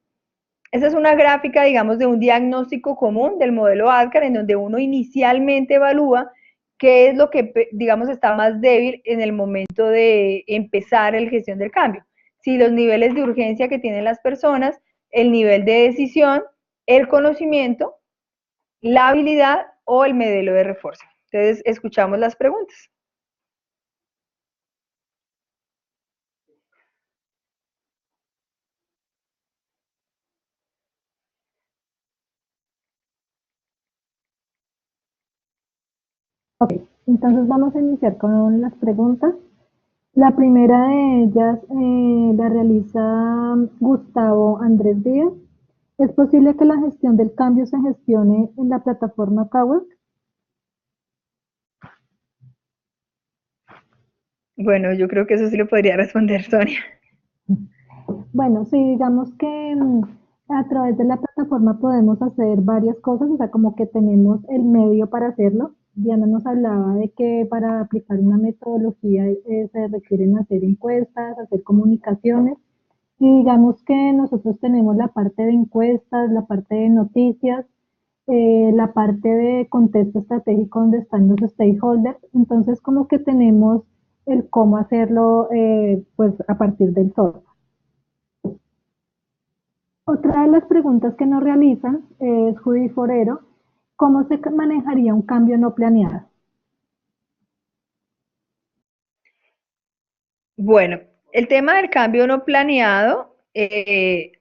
Esa es una gráfica, digamos, de un diagnóstico común del modelo ADCAR, en donde uno inicialmente evalúa qué es lo que, digamos, está más débil en el momento de empezar la gestión del cambio. Si los niveles de urgencia que tienen las personas, el nivel de decisión, el conocimiento, la habilidad o el modelo de refuerzo. Entonces, escuchamos las preguntas. Ok, entonces vamos a iniciar con las preguntas. La primera de ellas la realiza Gustavo Andrés Díaz. ¿Es posible que la gestión del cambio se gestione en la plataforma Kayak? Bueno, yo creo que eso sí lo podría responder Sonia. Bueno, sí, digamos que a través de la plataforma podemos hacer varias cosas, o sea, como que tenemos el medio para hacerlo. Diana nos hablaba de que para aplicar una metodología se requieren hacer encuestas, hacer comunicaciones, y digamos que nosotros tenemos la parte de encuestas, la parte de noticias, la parte de contexto estratégico donde están los stakeholders, entonces como que tenemos el cómo hacerlo pues a partir del software. Otra de las preguntas que nos realizan es Judy Forero, ¿cómo se manejaría un cambio no planeado? Bueno, el tema del cambio no planeado,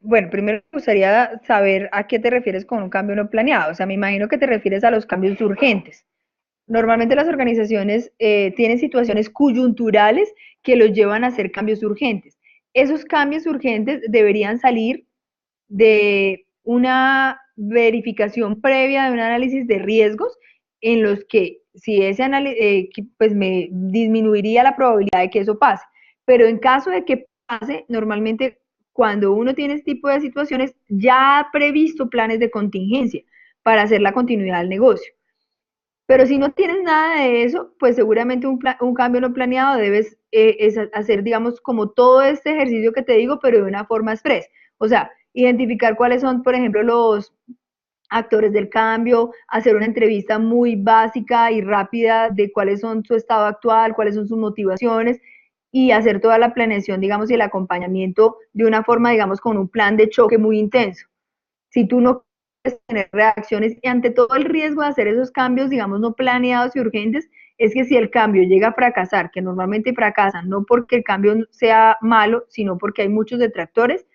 bueno, primero me gustaría saber a qué te refieres con un cambio no planeado. O sea, me imagino que te refieres a los cambios urgentes. Normalmente las organizaciones tienen situaciones coyunturales que los llevan a hacer cambios urgentes. Esos cambios urgentes deberían salir de una verificación previa, de un análisis de riesgos, en los que si ese análisis, pues me disminuiría la probabilidad de que eso pase. Pero en caso de que pase, normalmente cuando uno tiene este tipo de situaciones, ya ha previsto planes de contingencia para hacer la continuidad del negocio. Pero si no tienes nada de eso, pues seguramente un cambio no planeado debes hacer, digamos, como todo este ejercicio que te digo, pero de una forma express. O sea, identificar cuáles son, por ejemplo, los actores del cambio, hacer una entrevista muy básica y rápida de cuáles son su estado actual, cuáles son sus motivaciones y hacer toda la planeación, digamos, y el acompañamiento de una forma, digamos, con un plan de choque muy intenso. Si tú no puedes tener reacciones y ante todo el riesgo de hacer esos cambios, digamos, no planeados y urgentes, es que si el cambio llega a fracasar, que normalmente fracasan, no porque el cambio sea malo, sino porque hay muchos detractores,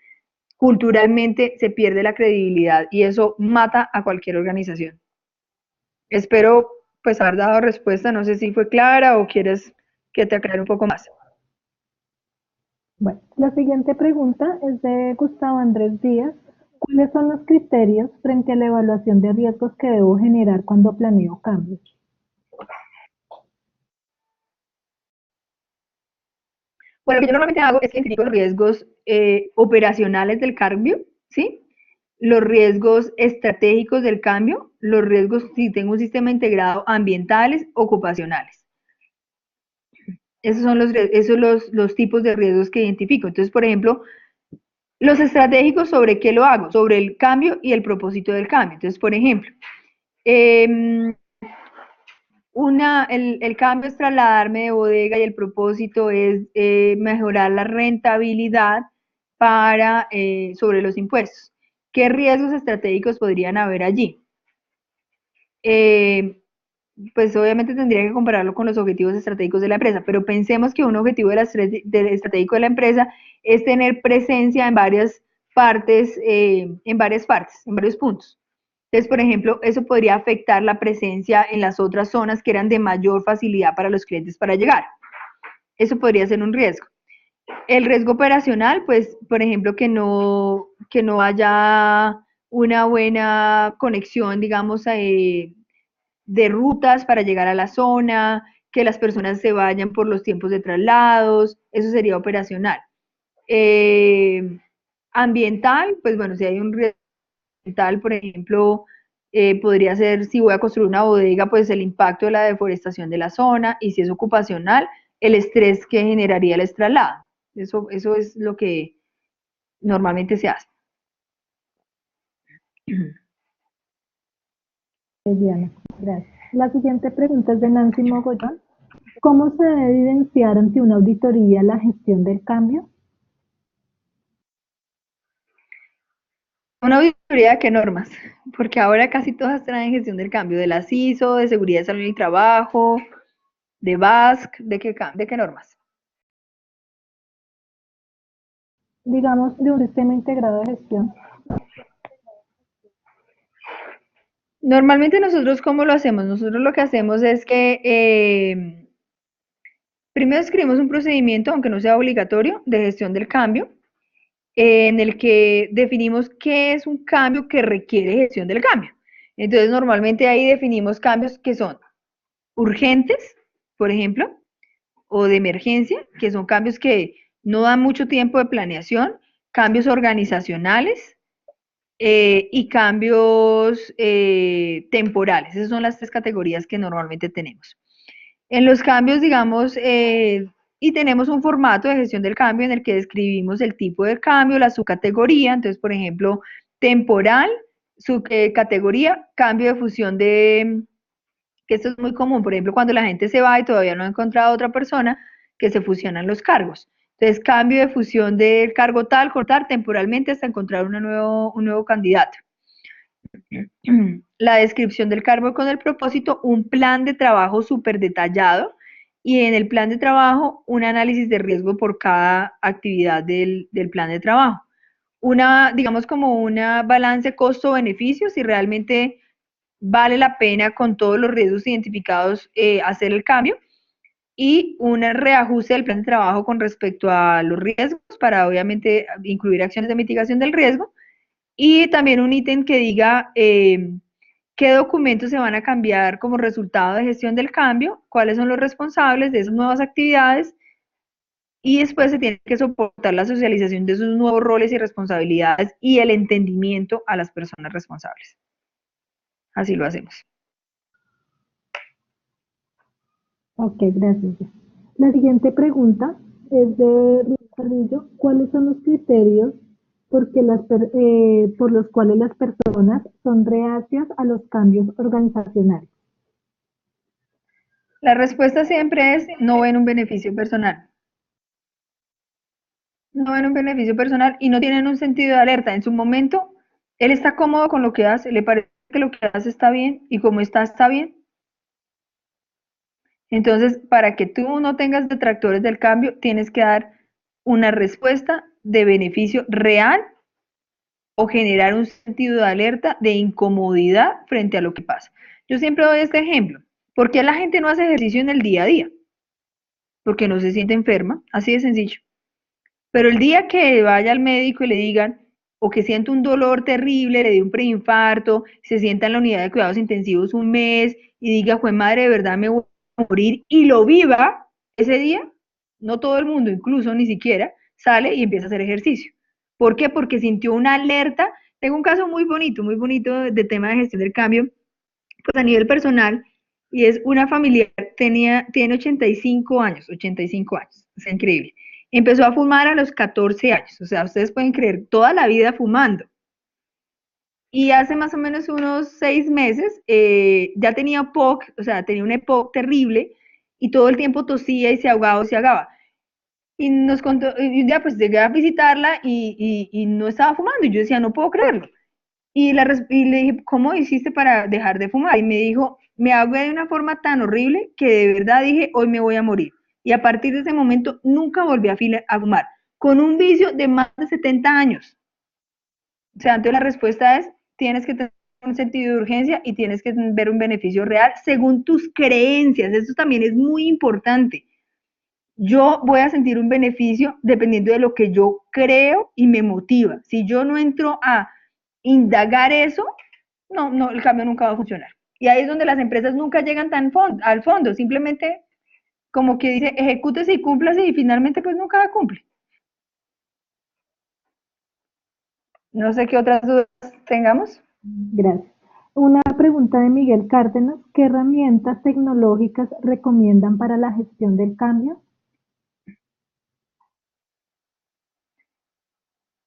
culturalmente se pierde la credibilidad y eso mata a cualquier organización. Espero pues haber dado respuesta, no sé si fue clara o quieres que te aclare un poco más. Bueno, la siguiente pregunta es de Gustavo Andrés Díaz. ¿Cuáles son los criterios frente a la evaluación de riesgos que debo generar cuando planeo cambios? Bueno, lo que yo normalmente hago es que identifico los riesgos operacionales del cambio, ¿sí? Los riesgos estratégicos del cambio, los riesgos, si tengo un sistema integrado, ambientales, ocupacionales. Esos son los tipos de riesgos que identifico. Entonces, por ejemplo, los estratégicos, ¿sobre qué lo hago? Sobre el cambio y el propósito del cambio. Entonces, por ejemplo, eh, el cambio es trasladarme de bodega y el propósito es mejorar la rentabilidad sobre los impuestos. ¿Qué riesgos estratégicos podrían haber allí? Pues obviamente tendría que compararlo con los objetivos estratégicos de la empresa, pero pensemos que un objetivo estratégico de la empresa es tener presencia en varias partes, en varios puntos. Entonces, por ejemplo, eso podría afectar la presencia en las otras zonas que eran de mayor facilidad para los clientes para llegar. Eso podría ser un riesgo. El riesgo operacional, pues, por ejemplo, que no haya una buena conexión, digamos, de rutas para llegar a la zona, que las personas se vayan por los tiempos de traslados, eso sería operacional. Ambiental, pues bueno, si hay un riesgo ambiental, por ejemplo, podría ser si voy a construir una bodega, pues el impacto de la deforestación de la zona, y si es ocupacional, el estrés que generaría el traslado. Eso es lo que normalmente se hace. Diana, gracias. La siguiente pregunta es de Nancy Mogollón. ¿Cómo se debe evidenciar ante una auditoría la gestión del cambio? Una auditoría de qué normas, porque ahora casi todas traen gestión del cambio, de la CISO, de seguridad, salud y trabajo, de BASC, de qué normas. Digamos, de un sistema integrado de gestión. Normalmente nosotros, ¿cómo lo hacemos? Nosotros lo que hacemos es que primero escribimos un procedimiento, aunque no sea obligatorio, de gestión del cambio, en el que definimos qué es un cambio que requiere gestión del cambio. Entonces, normalmente ahí definimos cambios que son urgentes, por ejemplo, o de emergencia, que son cambios que no dan mucho tiempo de planeación, cambios organizacionales y cambios temporales. Esas son las tres categorías que normalmente tenemos. En los cambios, digamos, y tenemos un formato de gestión del cambio en el que describimos el tipo de cambio, la subcategoría, entonces, por ejemplo, temporal, subcategoría, cambio de fusión que esto es muy común, por ejemplo, cuando la gente se va y todavía no ha encontrado a otra persona, que se fusionan los cargos. Entonces, cambio de fusión del cargo tal, cortar temporalmente hasta encontrar un nuevo candidato. La descripción del cargo con el propósito, un plan de trabajo súper detallado y en el plan de trabajo un análisis de riesgo por cada actividad del plan de trabajo. Digamos como una balance costo-beneficio, si realmente vale la pena con todos los riesgos identificados hacer el cambio y un reajuste del plan de trabajo con respecto a los riesgos para obviamente incluir acciones de mitigación del riesgo y también un ítem que diga qué documentos se van a cambiar como resultado de gestión del cambio, cuáles son los responsables de esas nuevas actividades y después se tiene que soportar la socialización de esos nuevos roles y responsabilidades y el entendimiento a las personas responsables. Así lo hacemos. Ok, gracias. La siguiente pregunta es de Luis Carrillo. ¿Cuáles son los criterios por los cuales las personas son reacias a los cambios organizacionales? La respuesta siempre es no ven un beneficio personal. No ven un beneficio personal y no tienen un sentido de alerta. En su momento, él está cómodo con lo que hace, le parece que lo que hace está bien y como está bien. Entonces, para que tú no tengas detractores del cambio, tienes que dar una respuesta de beneficio real o generar un sentido de alerta, de incomodidad frente a lo que pasa. Yo siempre doy este ejemplo. ¿Por qué la gente no hace ejercicio en el día a día? Porque no se siente enferma, así de sencillo. Pero el día que vaya al médico y le digan, o que sienta un dolor terrible, le dé un preinfarto, se sienta en la unidad de cuidados intensivos un mes y diga, fue madre, de verdad me voy a morir, y lo viva ese día, no todo el mundo, incluso ni siquiera, sale y empieza a hacer ejercicio. ¿Por qué? Porque sintió una alerta. Tengo un caso muy bonito de tema de gestión del cambio, pues a nivel personal, y es una familiar, tiene 85 años, es increíble. Empezó a fumar a los 14 años, o sea, ustedes pueden creer, toda la vida fumando. Y hace más o menos unos 6 meses ya tenía POC, o sea, tenía una EPOC terrible y todo el tiempo tosía y se ahogaba, se ahogaba. Y nos contó, y ya pues llegué a visitarla y no estaba fumando. Y yo decía, no puedo creerlo. Y le dije, ¿cómo hiciste para dejar de fumar? Y me dijo, me ahogué de una forma tan horrible que de verdad dije, hoy me voy a morir. Y a partir de ese momento nunca volví a fumar, con un vicio de más de 70 años. O sea, entonces la respuesta es, tienes que tener un sentido de urgencia y tienes que ver un beneficio real según tus creencias. Eso también es muy importante. Yo voy a sentir un beneficio dependiendo de lo que yo creo y me motiva. Si yo no entro a indagar eso, no, el cambio nunca va a funcionar. Y ahí es donde las empresas nunca llegan al fondo, simplemente como que dice, ejecútese y cúmplase y finalmente pues nunca cumple. No sé qué otras dudas tengamos. Gracias. Una pregunta de Miguel Cárdenas, ¿qué herramientas tecnológicas recomiendan para la gestión del cambio?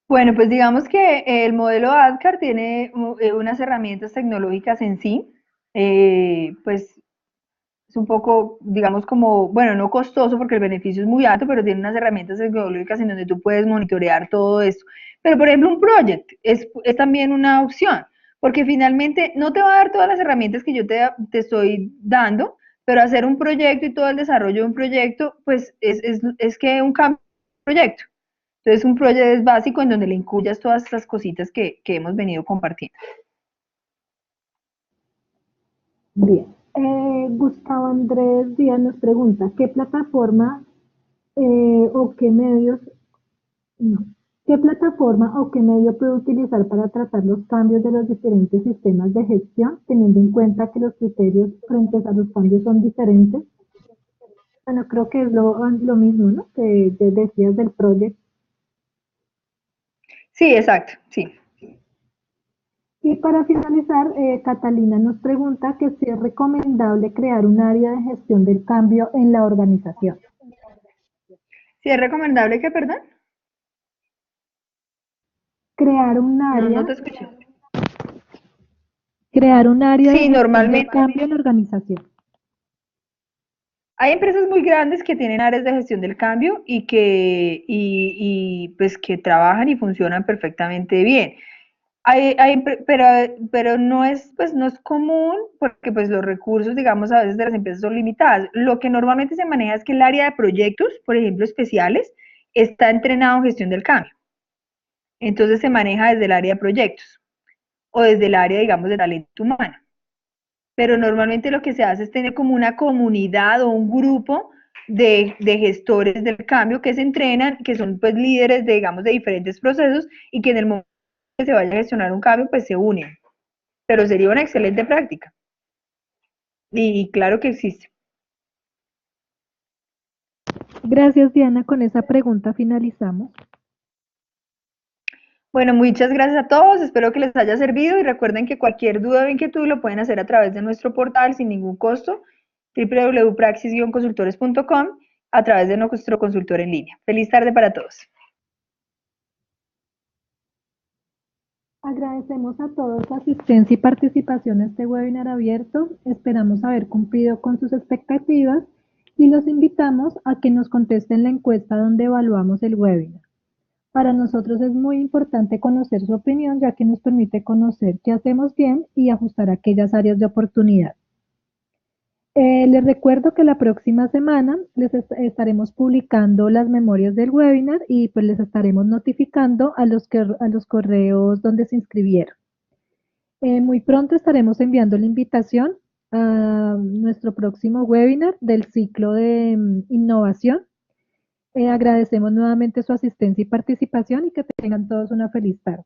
Bueno, pues digamos que el modelo ADCAR tiene unas herramientas tecnológicas en sí, pues es un poco, digamos, como, bueno, no costoso porque el beneficio es muy alto, pero tiene unas herramientas tecnológicas en donde tú puedes monitorear todo esto. Pero, por ejemplo, un project es también una opción, porque finalmente no te va a dar todas las herramientas que yo te estoy dando, pero hacer un proyecto y todo el desarrollo de un proyecto, pues es que un cambio de proyecto. Entonces, un proyecto es básico en donde le incluyas todas estas cositas que hemos venido compartiendo. Bien. Gustavo Andrés Díaz nos pregunta, ¿qué plataforma o qué medios, no, qué plataforma o qué medio puedo utilizar para tratar los cambios de los diferentes sistemas de gestión, teniendo en cuenta que los criterios frente a los cambios son diferentes? Bueno, creo que es lo mismo, ¿no? Que decías del proyecto. Sí, exacto, sí. Y para finalizar, Catalina nos pregunta que si es recomendable crear un área de gestión del cambio en la organización. Sí, es recomendable que, perdón, Crear un no área, te escuché. crear un área de Sí, gestión del normalmente cambio en la organización. hay empresas muy grandes que tienen áreas de gestión del cambio y pues que trabajan y funcionan perfectamente bien. Pero no es, pues no es común porque pues los recursos, digamos, a veces de las empresas son limitados. Lo que normalmente se maneja es que el área de proyectos, por ejemplo, especiales, está entrenado en gestión del cambio. Entonces se maneja desde el área de proyectos o desde el área, digamos, de talento humano. Pero normalmente lo que se hace es tener como una comunidad o un grupo de gestores del cambio que se entrenan, que son pues líderes de, digamos, de diferentes procesos y que en el momento que se vaya a gestionar un cambio, pues se unen. Pero sería una excelente práctica. Y claro que existe. Gracias, Diana. Con esa pregunta finalizamos. Bueno, muchas gracias a todos, espero que les haya servido y recuerden que cualquier duda o inquietud lo pueden hacer a través de nuestro portal sin ningún costo, www.praxis-consultores.com, a través de nuestro consultor en línea. Feliz tarde para todos. Agradecemos a todos su asistencia y participación en este webinar abierto. Esperamos haber cumplido con sus expectativas y los invitamos a que nos contesten la encuesta donde evaluamos el webinar. Para nosotros es muy importante conocer su opinión, ya que nos permite conocer qué hacemos bien y ajustar aquellas áreas de oportunidad. Les recuerdo que la próxima semana estaremos publicando las memorias del webinar y pues les estaremos notificando a los correos donde se inscribieron. Muy pronto estaremos enviando la invitación a nuestro próximo webinar del ciclo de innovación. Agradecemos nuevamente su asistencia y participación y que tengan todos una feliz tarde.